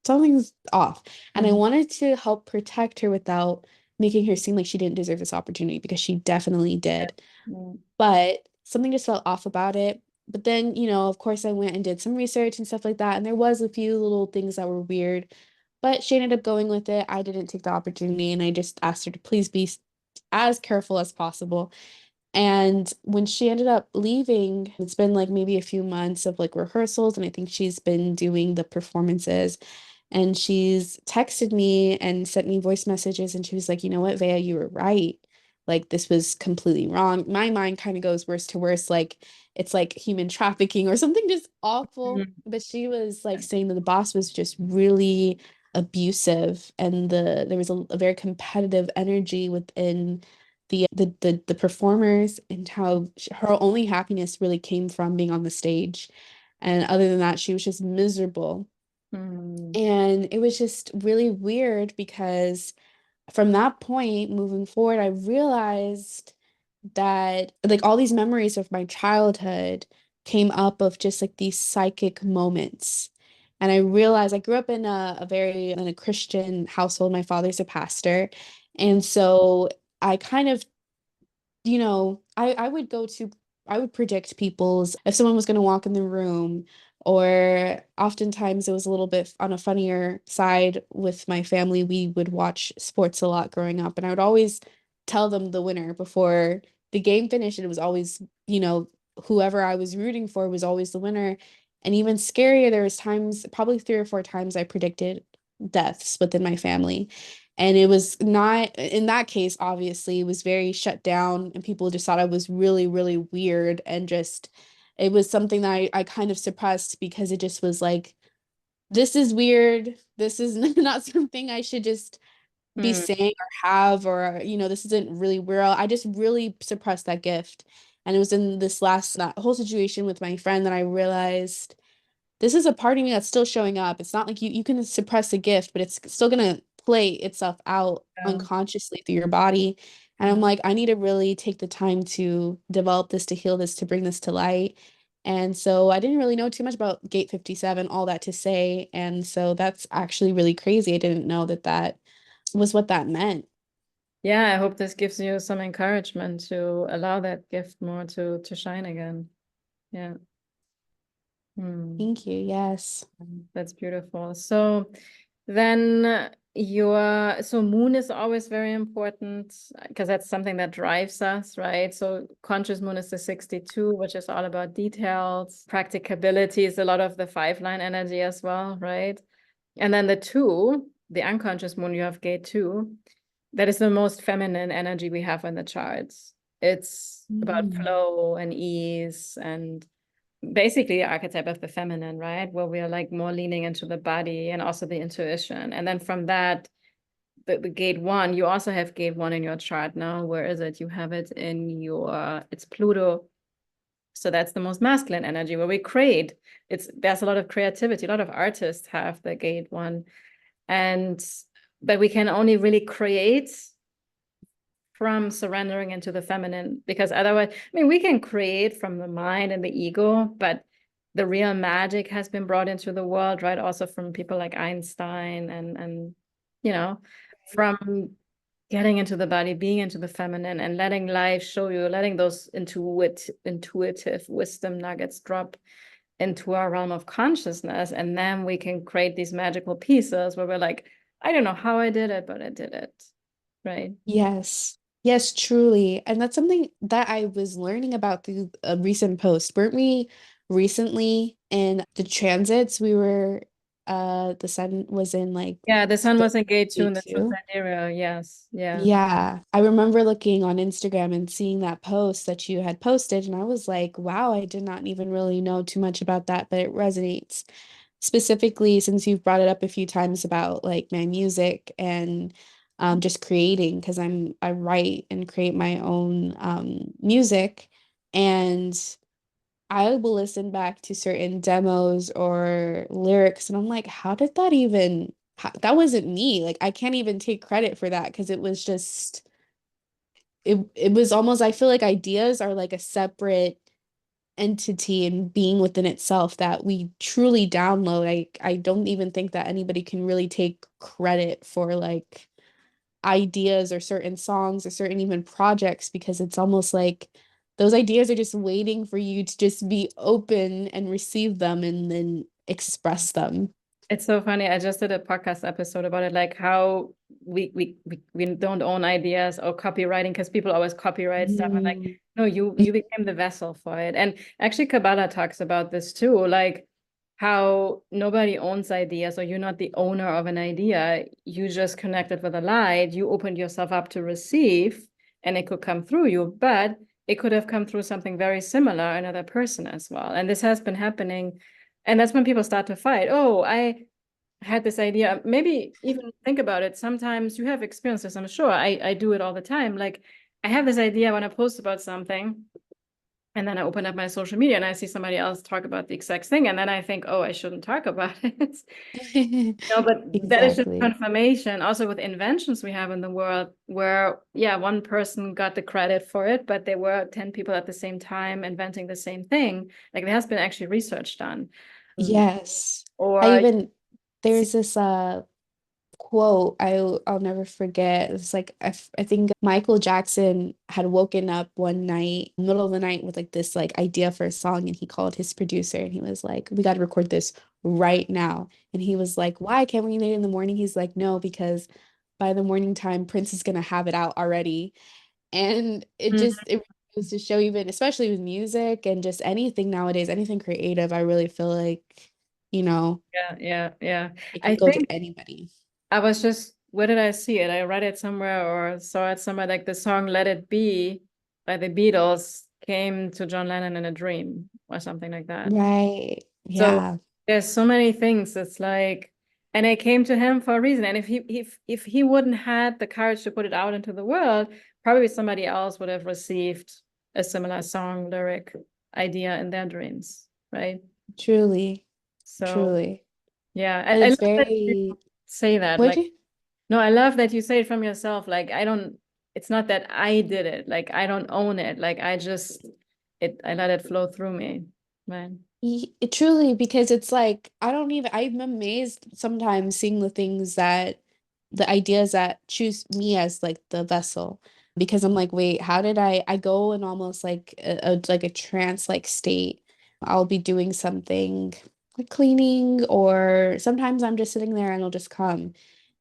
[SPEAKER 2] something's off." And I
[SPEAKER 1] Mhm.
[SPEAKER 2] wanted to help protect her without making her seem like she didn't deserve this opportunity because she definitely did.
[SPEAKER 1] Mhm.
[SPEAKER 2] But something just felt off about it. But then, of course, I went and did some research and stuff like that. And there was a few little things that were weird, but she ended up going with it. I didn't take the opportunity and I just asked her to please be as careful as possible. And when she ended up leaving, it's been like maybe a few months of like rehearsals, and I think she's been doing the performances. And she's texted me and sent me voice messages, and she was like, "You know what, Vea, you were right. Like, this was completely wrong." My mind kind of goes worse to worse, like it's like human trafficking or something just awful.
[SPEAKER 1] Mhm.
[SPEAKER 2] But she was like saying that the boss was just really abusive, and there was a very competitive energy within the performers, and how her only happiness really came from being on the stage. And other than that, she was just miserable.
[SPEAKER 1] Mhm.
[SPEAKER 2] And it was just really weird because from that point moving forward, I realized that like all these memories of my childhood came up of just like these psychic moments. And I realized I grew up in a Christian household. My father's a pastor. And so I kind of I would predict people's if someone was going to walk in the room, or oftentimes it was a little bit on a funnier side with my family. We would watch sports a lot growing up, and I would always tell them the winner before the game finished. And it was always, whoever I was rooting for was always the winner. And even scarier, there was times, probably 3 or 4 times, I predicted deaths within my family. And it was not, in that case, obviously, it was very shut down, and people just thought I was really, really weird. And just, it was something that I kind of suppressed because it just was like, this is weird. This is not something I should just be
[SPEAKER 1] Mhm.
[SPEAKER 2] saying or have, or, this isn't really real. I just really suppressed that gift. And it was in that whole situation with my friend that I realized this is a part of me that's still showing up. It's not like you can suppress a gift, but it's still gonna play itself out
[SPEAKER 1] Yeah.
[SPEAKER 2] unconsciously through your body. And I'm
[SPEAKER 1] Mhm.
[SPEAKER 2] like, I need to really take the time to develop this, to heal this, to bring this to light. And so I didn't really know too much about Gate 57, all that to say. And so that's actually really crazy. I didn't know that that was what that meant.
[SPEAKER 1] Yeah, I hope this gives you some encouragement to allow that gift more to shine again. Yeah. Hmm.
[SPEAKER 2] Thank you. Yes.
[SPEAKER 1] That's beautiful. So then so moon is always very important because that's something that drives us, right? So conscious moon is the 62, which is all about details. Practicability is a lot of the 5-line energy as well, right? And then the 2, the unconscious moon, you have gate 2. That is the most feminine energy we have in the charts. It's about
[SPEAKER 2] Mm.
[SPEAKER 1] flow and ease and basically the archetype of the feminine, right? Where we are like more leaning into the body and also the intuition. And then from that, the gate 1, you also have gate 1 in your chart now. Where is it? You have it in it's Pluto. So that's the most masculine energy where we create. There's a lot of creativity. A lot of artists have the gate 1. But we can only really create from surrendering into the feminine, because otherwise, I mean, we can create from the mind and the ego, but the real magic has been brought into the world, right? Also from people like Einstein and you know, from getting into the body, being into the feminine, and letting life show you, letting those intuitive wisdom nuggets drop into our realm of consciousness. And then we can create these magical pieces where we're like, I don't know how I did it, but I did it. Right.
[SPEAKER 2] Yes. Yes, truly. And that's something that I was learning about through a recent post. Weren't we recently in the transits? The sun was in like
[SPEAKER 1] Yeah, the sun
[SPEAKER 2] the
[SPEAKER 1] was in gate 2
[SPEAKER 2] day
[SPEAKER 1] and that's in
[SPEAKER 2] two.
[SPEAKER 1] Sidereal. Yes. Yeah.
[SPEAKER 2] Yeah, I remember looking on Instagram and seeing that post that you had posted, and I was like, wow, I did not even really know too much about that, but it resonates. Specifically, since you've brought it up a few times about like my music and just creating, because I write and create my own music, and I will listen back to certain demos or lyrics, and I'm like, how did that even, that wasn't me. Like, I can't even take credit for that because it was just, it was almost, I feel like ideas are like a separate entity and being within itself that we truly download. I don't even think that anybody can really take credit for like ideas or certain songs or certain even projects because it's almost like those ideas are just waiting for you to just be open and receive them and then express them.
[SPEAKER 1] It's so funny. I just did a podcast episode about it, like how we don't own ideas or copywriting, because people always copyright stuff. And like,
[SPEAKER 2] Mm.
[SPEAKER 1] no, you became the vessel for it. And actually, Kabbalah talks about this too, like how nobody owns ideas, or you're not the owner of an idea. You just connected with a light. You opened yourself up to receive, and it could come through you, but it could have come through something very similar, another person as well. And this has been happening. And that's when people start to fight. Oh, I had this idea. Maybe even think about it. Sometimes you have experiences, I'm sure. I do it all the time. Like, I have this idea when I post about something, and then I open up my social media and I see somebody else talk about the exact thing. And then I think, oh, I shouldn't talk about it. No, but that is just
[SPEAKER 2] Exactly.
[SPEAKER 1] confirmation. Also, with inventions we have in the world, where, yeah, one person got the credit for it, but there were 10 people at the same time inventing the same thing. Like, there has been actually research done.
[SPEAKER 2] Yes. I
[SPEAKER 1] Or
[SPEAKER 2] even there's this quote I'll never forget. It's like I think Michael Jackson had woken up one night, middle of the night, with like this like idea for a song, and he called his producer and he was like, "We got to record this right now." And he was like, "Why can't we make it in the morning?" He's like, "No, because by the morning time, Prince is gonna have it out already." And it goes to show, even especially with music and just anything nowadays, anything creative, I really feel like, you know,
[SPEAKER 1] yeah, yeah, yeah.
[SPEAKER 2] it can
[SPEAKER 1] I
[SPEAKER 2] go to
[SPEAKER 1] think
[SPEAKER 2] anybody.
[SPEAKER 1] I was just, where did I see it? I read it somewhere or saw it somewhere, like the song Let It Be by the Beatles came to John Lennon in a dream or something like that.
[SPEAKER 2] Right.
[SPEAKER 1] So
[SPEAKER 2] Yeah.
[SPEAKER 1] there's so many things. It's like, and it came to him for a reason. And if he wouldn't had the courage to put it out into the world, probably somebody else would have received a similar song lyric idea in their dreams, right?
[SPEAKER 2] Truly.
[SPEAKER 1] So
[SPEAKER 2] Truly.
[SPEAKER 1] yeah,
[SPEAKER 2] And
[SPEAKER 1] I
[SPEAKER 2] it's
[SPEAKER 1] love that you
[SPEAKER 2] very,
[SPEAKER 1] say that.
[SPEAKER 2] would
[SPEAKER 1] Like,
[SPEAKER 2] you?
[SPEAKER 1] no, I love that you say it from yourself. Like, I don't, it's not that I did it. Like, I don't own it. Like, I let it flow through me. Right.
[SPEAKER 2] Truly, because it's like, I'm amazed sometimes seeing the ideas that choose me as like the vessel. Because I'm like, wait, how did I go in almost like like a trance like state I'll be doing something like cleaning, or sometimes I'm just sitting there and it'll just come.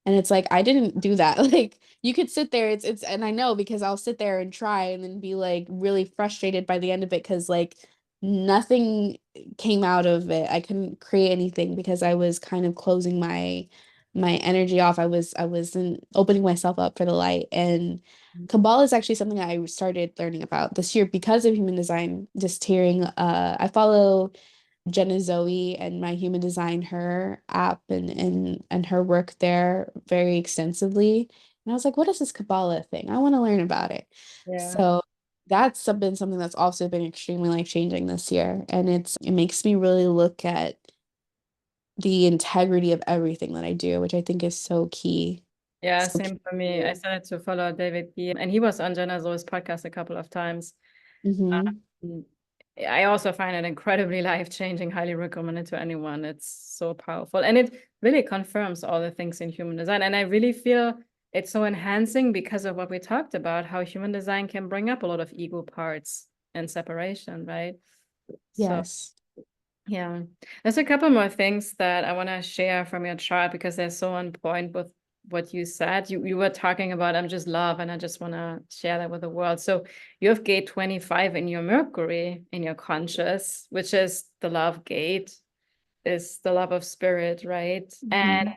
[SPEAKER 2] And it's like, I didn't do that. Like you could sit there, and I know because I'll sit there and try and then be like really frustrated by the end of it because like nothing came out of it. I couldn't create anything because I was kind of closing my energy off. I wasn't opening myself up for the light. And Kabbalah is actually something that I started learning about this year because of human design. Just hearing, I follow Jenna Zoe and my human design her app and her work there very extensively. And I was like, what is this Kabbalah thing? I want to learn about it.
[SPEAKER 1] Yeah.
[SPEAKER 2] So that's been something that's also been extremely life changing this year. And it makes me really look at the integrity of everything that I do, which I think is so key.
[SPEAKER 1] Yeah,
[SPEAKER 2] So
[SPEAKER 1] same for me. I
[SPEAKER 2] key.
[SPEAKER 1] started to follow David B. And he was on Jenna Zoe's podcast a couple of times.
[SPEAKER 2] Mm-hmm.
[SPEAKER 1] Um, I also find it incredibly life-changing, highly recommend it to anyone. It's so powerful. And it really confirms all the things in human design. And I really feel it's so enhancing because of what we talked about, how human design can bring up a lot of ego parts and separation, right? So
[SPEAKER 2] Yes.
[SPEAKER 1] yeah, there's a couple more things that I want to share from your chart because they're so on point with what you said. You were talking about I'm just love, and I just want to share that with the world. So you have gate 25 in your Mercury in your conscious, which is the love gate, is the love of spirit, right? And
[SPEAKER 2] Mm-hmm.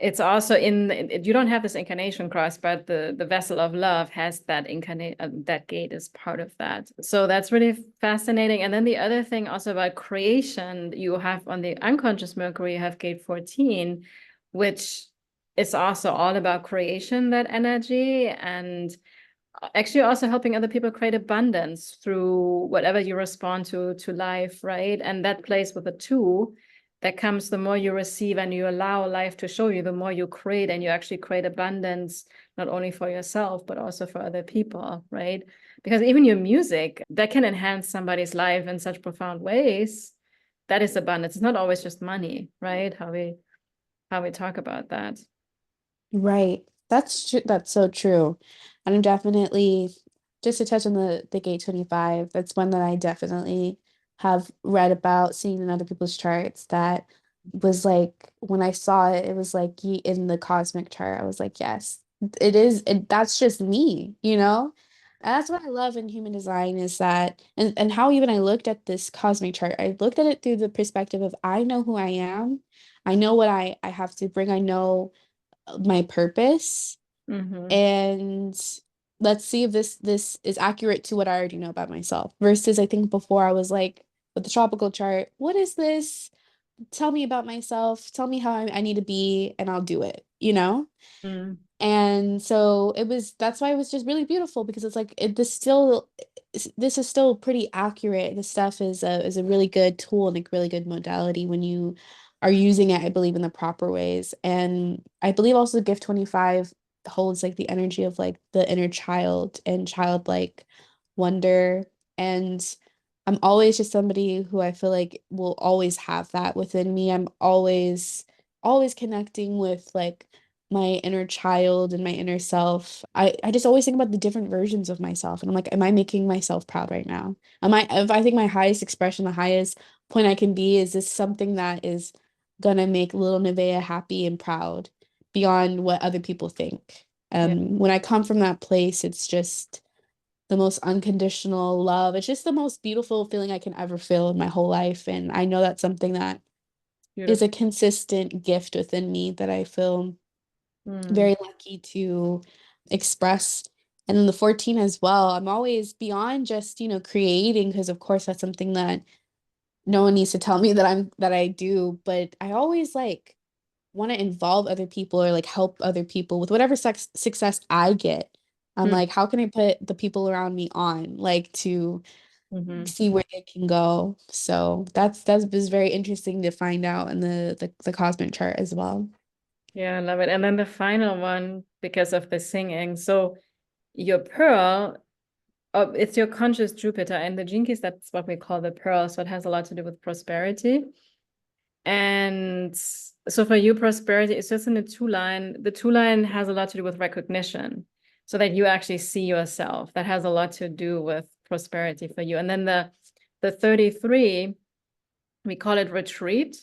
[SPEAKER 1] it's also you don't have this incarnation cross, but the vessel of love has that incarnate that gate is part of that. So that's really fascinating. And then the other thing also about creation, you have on the unconscious Mercury, you have gate 14, which is also all about creation, that energy, and actually also helping other people create abundance through whatever you respond to life, right? And that plays with the two. That comes the more you receive and you allow life to show you, the more you create, and you actually create abundance not only for yourself but also for other people, right? Because even your music that can enhance somebody's life in such profound ways, that is abundance. It's not always just money, right? How we talk about that.
[SPEAKER 2] Right. That's true. That's so true. And I'm definitely just to touch on the gate 25, that's one that I definitely have read about, seen in other people's charts that was like when I saw it, it was like in the cosmic chart. I was like, yes, it is that's just me, you know? And that's what I love in human design is that and how even I looked at this cosmic chart, I looked at it through the perspective of I know who I am. I know what I have to bring. I know my purpose,
[SPEAKER 1] Mm-hmm.
[SPEAKER 2] and let's see if this is accurate to what I already know about myself versus I think before I was like with the tropical chart, what is this, tell me about myself, tell me how I need to be and I'll do it, you know.
[SPEAKER 1] Mm.
[SPEAKER 2] And so that's why it was just really beautiful because it's like this is still pretty accurate. This stuff is a really good tool and a really good modality when you are using it, I believe, in the proper ways. And I believe also gift 25 holds like the energy of like the inner child and childlike wonder. And I'm always just somebody who I feel like will always have that within me. I'm always connecting with like my inner child and my inner self. I just always think about the different versions of myself. And I'm like, am I making myself proud right now? If I think my highest expression, the highest point I can be, is this something that is gonna make little Nevaeh happy and proud beyond what other people think?
[SPEAKER 1] Yeah,
[SPEAKER 2] When I come from that place, it's just the most unconditional love. It's just the most beautiful feeling I can ever feel in my whole life. And I know that's something that is
[SPEAKER 1] beautiful.
[SPEAKER 2] a consistent gift within me that I feel
[SPEAKER 1] Mm.
[SPEAKER 2] very lucky to express. And then the 14 as well. I'm always beyond just, creating, because of course that's something that no one needs to tell me that I do, but I always like want to involve other people or like help other people with whatever success I get. I'm
[SPEAKER 1] Mm.
[SPEAKER 2] like, how can I put the people around me on, like to
[SPEAKER 1] Mm-hmm.
[SPEAKER 2] see where they can go? So that's was very interesting to find out in the cosmic chart as well.
[SPEAKER 1] Yeah, I love it. And then the final one, because of the singing. So your pearl, it's your conscious Jupiter, and the Gene Keys, that's what we call the pearl. So it has a lot to do with prosperity. And so for you, prosperity is just in the two line. The two line has a lot to do with recognition, so that you actually see yourself. That has a lot to do with prosperity for you. And then the the 33, we call it retreat.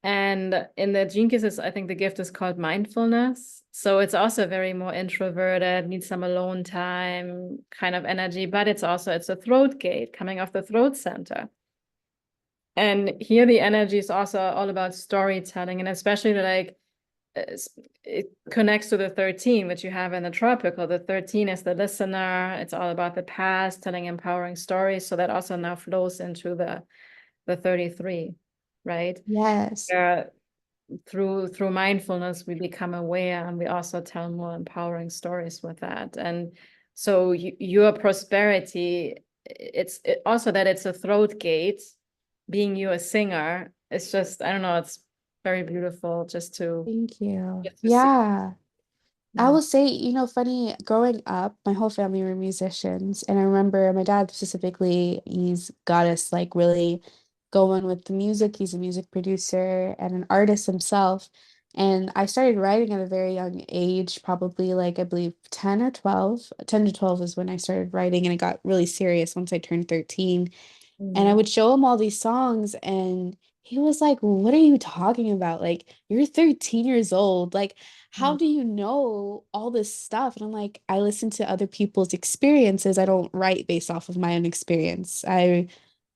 [SPEAKER 1] And in the Gene Keys, I think the gift is called mindfulness. So it's also very more introverted, needs some alone time kind of energy, but it's a throat gate coming off the throat center. And here the energy is also all about storytelling, and especially like it connects to the 13, which you have in the tropical. The 13 is the listener. It's all about the past, telling empowering stories. So that also now flows into the 33, right?
[SPEAKER 2] Yes.
[SPEAKER 1] Through mindfulness, we become aware, and we also tell more empowering stories with that. And so your prosperity, also that it's a throat gate, being you a singer, it's just, I don't know, it's very beautiful just to
[SPEAKER 2] Thank you.
[SPEAKER 1] get to see.
[SPEAKER 2] Yeah. I
[SPEAKER 1] Mm.
[SPEAKER 2] will say, funny, growing up, my whole family were musicians. And I remember my dad specifically, he's got us like really going with the music. He's a music producer and an artist himself. And I started writing at a very young age, probably like I believe 10 or 12. 10 to 12 is when I started writing, and it got really serious once I turned 13. And I
[SPEAKER 1] Mhm.
[SPEAKER 2] would show him all these songs, and he was like, "What are you talking about? Like, you're 13 years old. Like, how
[SPEAKER 1] Mm.
[SPEAKER 2] do you know all this stuff?" And I'm like, "I listen to other people's experiences. I don't write based off of my own experience. I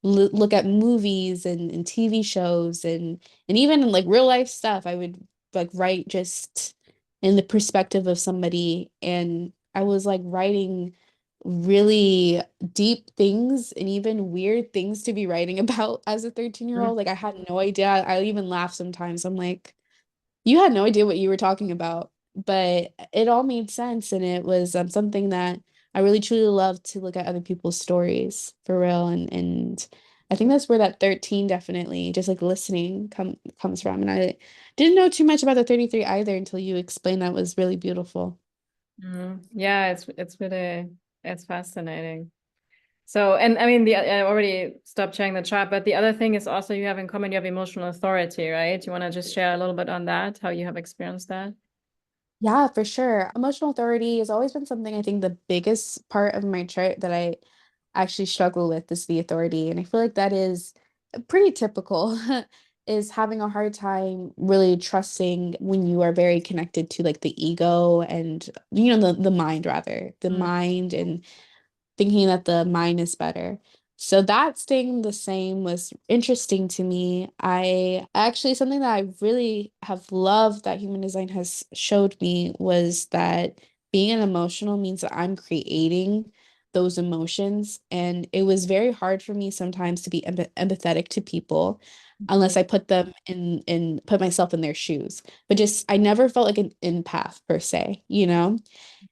[SPEAKER 2] look at movies and TV shows and even like real life stuff. I would like write just in the perspective of somebody, and I was like writing really deep things and even weird things to be writing about as a 13-year-old. Like I had no idea. I even laugh sometimes. I'm like, you had no idea what you were talking about, but it all made sense. And it was something that I really truly love to look at other people's stories for real. And I think that's where that 13 definitely just like listening comes from. And I didn't know too much about the 33 either until you explained that. Was really beautiful.
[SPEAKER 1] Yeah, it's really, it's fascinating. So, and I mean, I already stopped sharing the chart, but the other thing is also you have in common, you have emotional authority, right? You want to just share a little bit on that, how you have experienced that?
[SPEAKER 2] Yeah, for sure. Emotional authority has always been something. I think the biggest part of my chart that I actually struggle with is the authority. And I feel like that is pretty typical, is having a hard time really trusting when you are very connected to like the ego and, the mind rather, the
[SPEAKER 1] Mm.
[SPEAKER 2] mind and thinking that the mind is better. So that staying the same was interesting to me. I actually, something that I really have loved that human design has showed me was that being an emotional means that I'm creating those emotions. And it was very hard for me sometimes to be empathetic to people unless I put them in put myself in their shoes. But just I never felt like an empath per se, you know?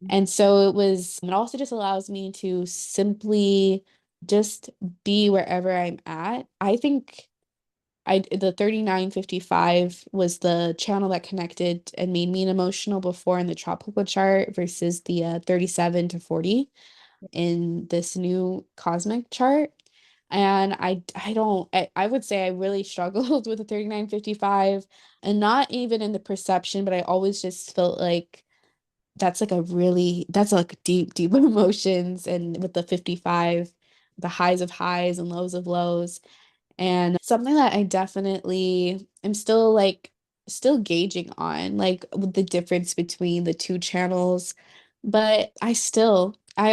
[SPEAKER 2] And so it also just allows me to simply just be wherever I'm at. I think the 3955 was the channel that connected and made me an emotional before in the tropical chart versus the 37 to 40 in this new cosmic chart. And I would say I really struggled with the 3955, and not even in the perception, but I always just felt like that's like deep, deep emotions. And with the 55, the highs of highs and lows of lows. And something that I definitely am still gauging on, like with the difference between the two channels. But I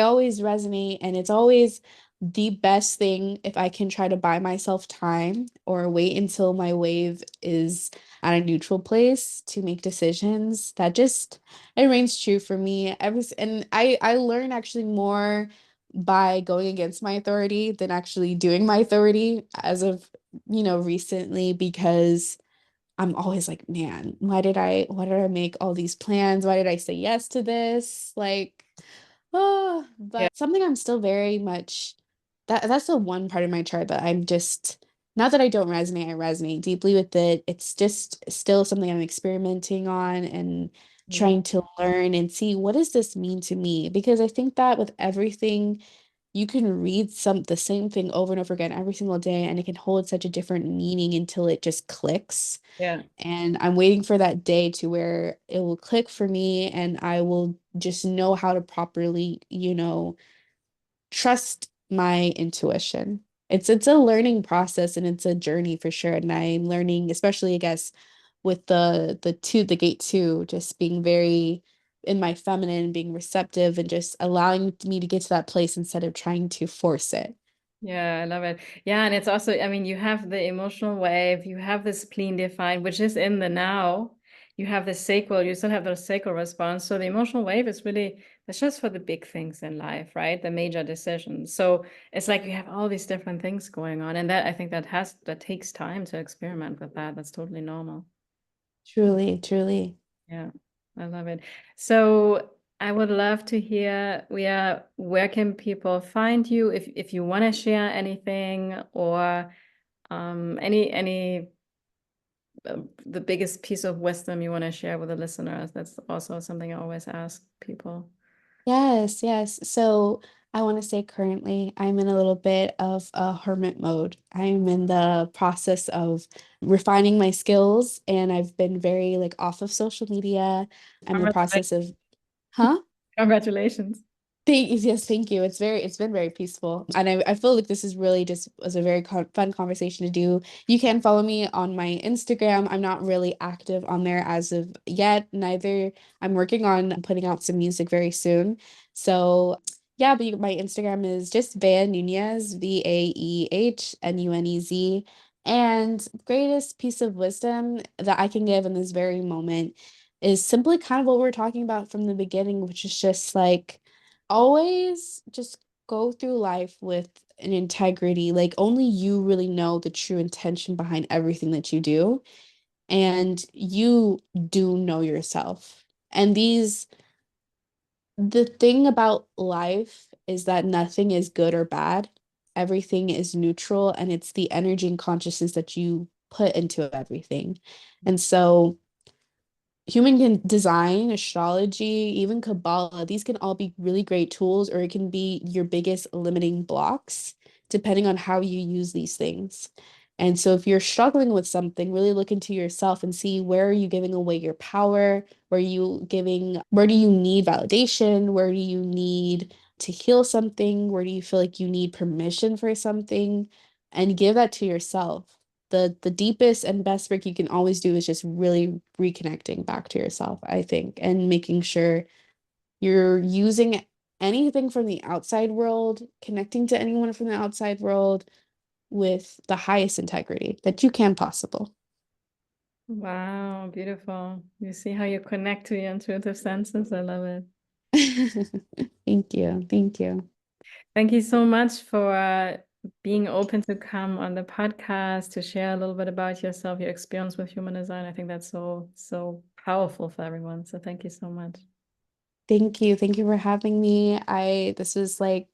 [SPEAKER 2] always resonate, and it's always the best thing if I can try to buy myself time or wait until my wave is at a neutral place to make decisions. That just it reigns true for me. And I learn actually more by going against my authority than actually doing my authority as of, recently, because I'm always like, man, why did I make all these plans? Why did I say yes to this? Like, oh,
[SPEAKER 1] Yeah.
[SPEAKER 2] but something I'm still very much that's the one part of my chart that I'm just not that I don't resonate, I resonate deeply with it. It's just still something I'm experimenting on and
[SPEAKER 1] Mhm.
[SPEAKER 2] trying to learn and see what does this mean to me? Because I think that with everything you can read the same thing over and over again every single day, and it can hold such a different meaning until it just clicks.
[SPEAKER 1] Yeah.
[SPEAKER 2] And I'm waiting for that day to where it will click for me and I will just know how to properly, trust my intuition. It's a learning process and it's a journey for sure. And I'm learning, especially I guess with the gate two, just being very in my feminine, being receptive and just allowing me to get to that place instead of trying to force it.
[SPEAKER 1] Yeah, I love it. Yeah, and it's also, I mean, you have the emotional wave, you have the spleen defined, which is in the now. You have the sacral, you still have the sacral response. So the emotional wave is really, it's just for the big things in life, right? The major decisions. So it's like you have all these different things going on. And that I think that takes time to experiment with that. That's totally normal.
[SPEAKER 2] Truly, truly.
[SPEAKER 1] Yeah, I love it. So I would love to hear where can people find you if you want to share anything or any the biggest piece of wisdom you want to share with the listeners. That's also something I always ask people.
[SPEAKER 2] Yes, yes. So I want to say currently I'm in a little bit of a hermit mode. I'm in the process of refining my skills and I've been very like off of social media. I'm in the
[SPEAKER 1] Congratulations.
[SPEAKER 2] process of, huh?
[SPEAKER 1] Congratulations.
[SPEAKER 2] Yes, thank you. It's been very peaceful. And I feel like this is really just was a very fun conversation to do. You can follow me on my Instagram. I'm not really active on there as of yet, neither. I'm working on putting out some music very soon. So yeah, but my Instagram is just Vaeh Nunez, VaehNunez. And greatest piece of wisdom that I can give in this very moment is simply kind of what we are talking about from the beginning, which is just like always just go through life with an integrity. Like only you really know the true intention behind everything that you do. And you do know yourself. And the thing about life is that nothing is good or bad. Everything is neutral and it's the energy and consciousness that you put into everything. And so design, astrology, even Kabbalah, these can all be really great tools, or it can be your biggest limiting blocks, depending on how you use these things. And so if you're struggling with something, really look into yourself and see where are you giving away your power? Where do you need validation? Where do you need to heal something? Where do you feel like you need permission for something? And give that to yourself. The deepest and best work you can always do is just really reconnecting back to yourself, I think, and making sure you're using anything from the outside world, connecting to anyone from the outside world with the highest integrity that you can possible.
[SPEAKER 1] Wow, beautiful. You see how you connect to your intuitive senses. I love it.
[SPEAKER 2] Thank you. Thank you.
[SPEAKER 1] Thank you so much for being open to come on the podcast to share a little bit about yourself, your experience with human design. I think that's so powerful for everyone. So thank you so much.
[SPEAKER 2] Thank you. Thank you for having me. This was like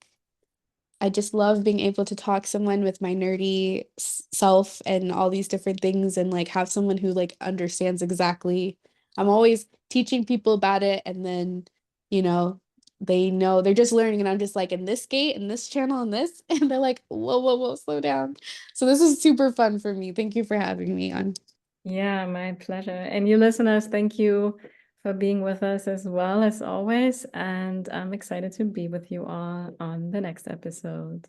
[SPEAKER 2] I just love being able to talk someone with my nerdy self and all these different things and like have someone who like understands exactly. I'm always teaching people about it and then, you they know they're just learning and I'm just like in this gate, in this channel, in this, and they're like, whoa, whoa, whoa, slow down. So this is super fun for me. Thank you for having me on.
[SPEAKER 1] Yeah, my pleasure. And you listeners, thank you for being with us as well as always. And I'm excited to be with you all on the next episode.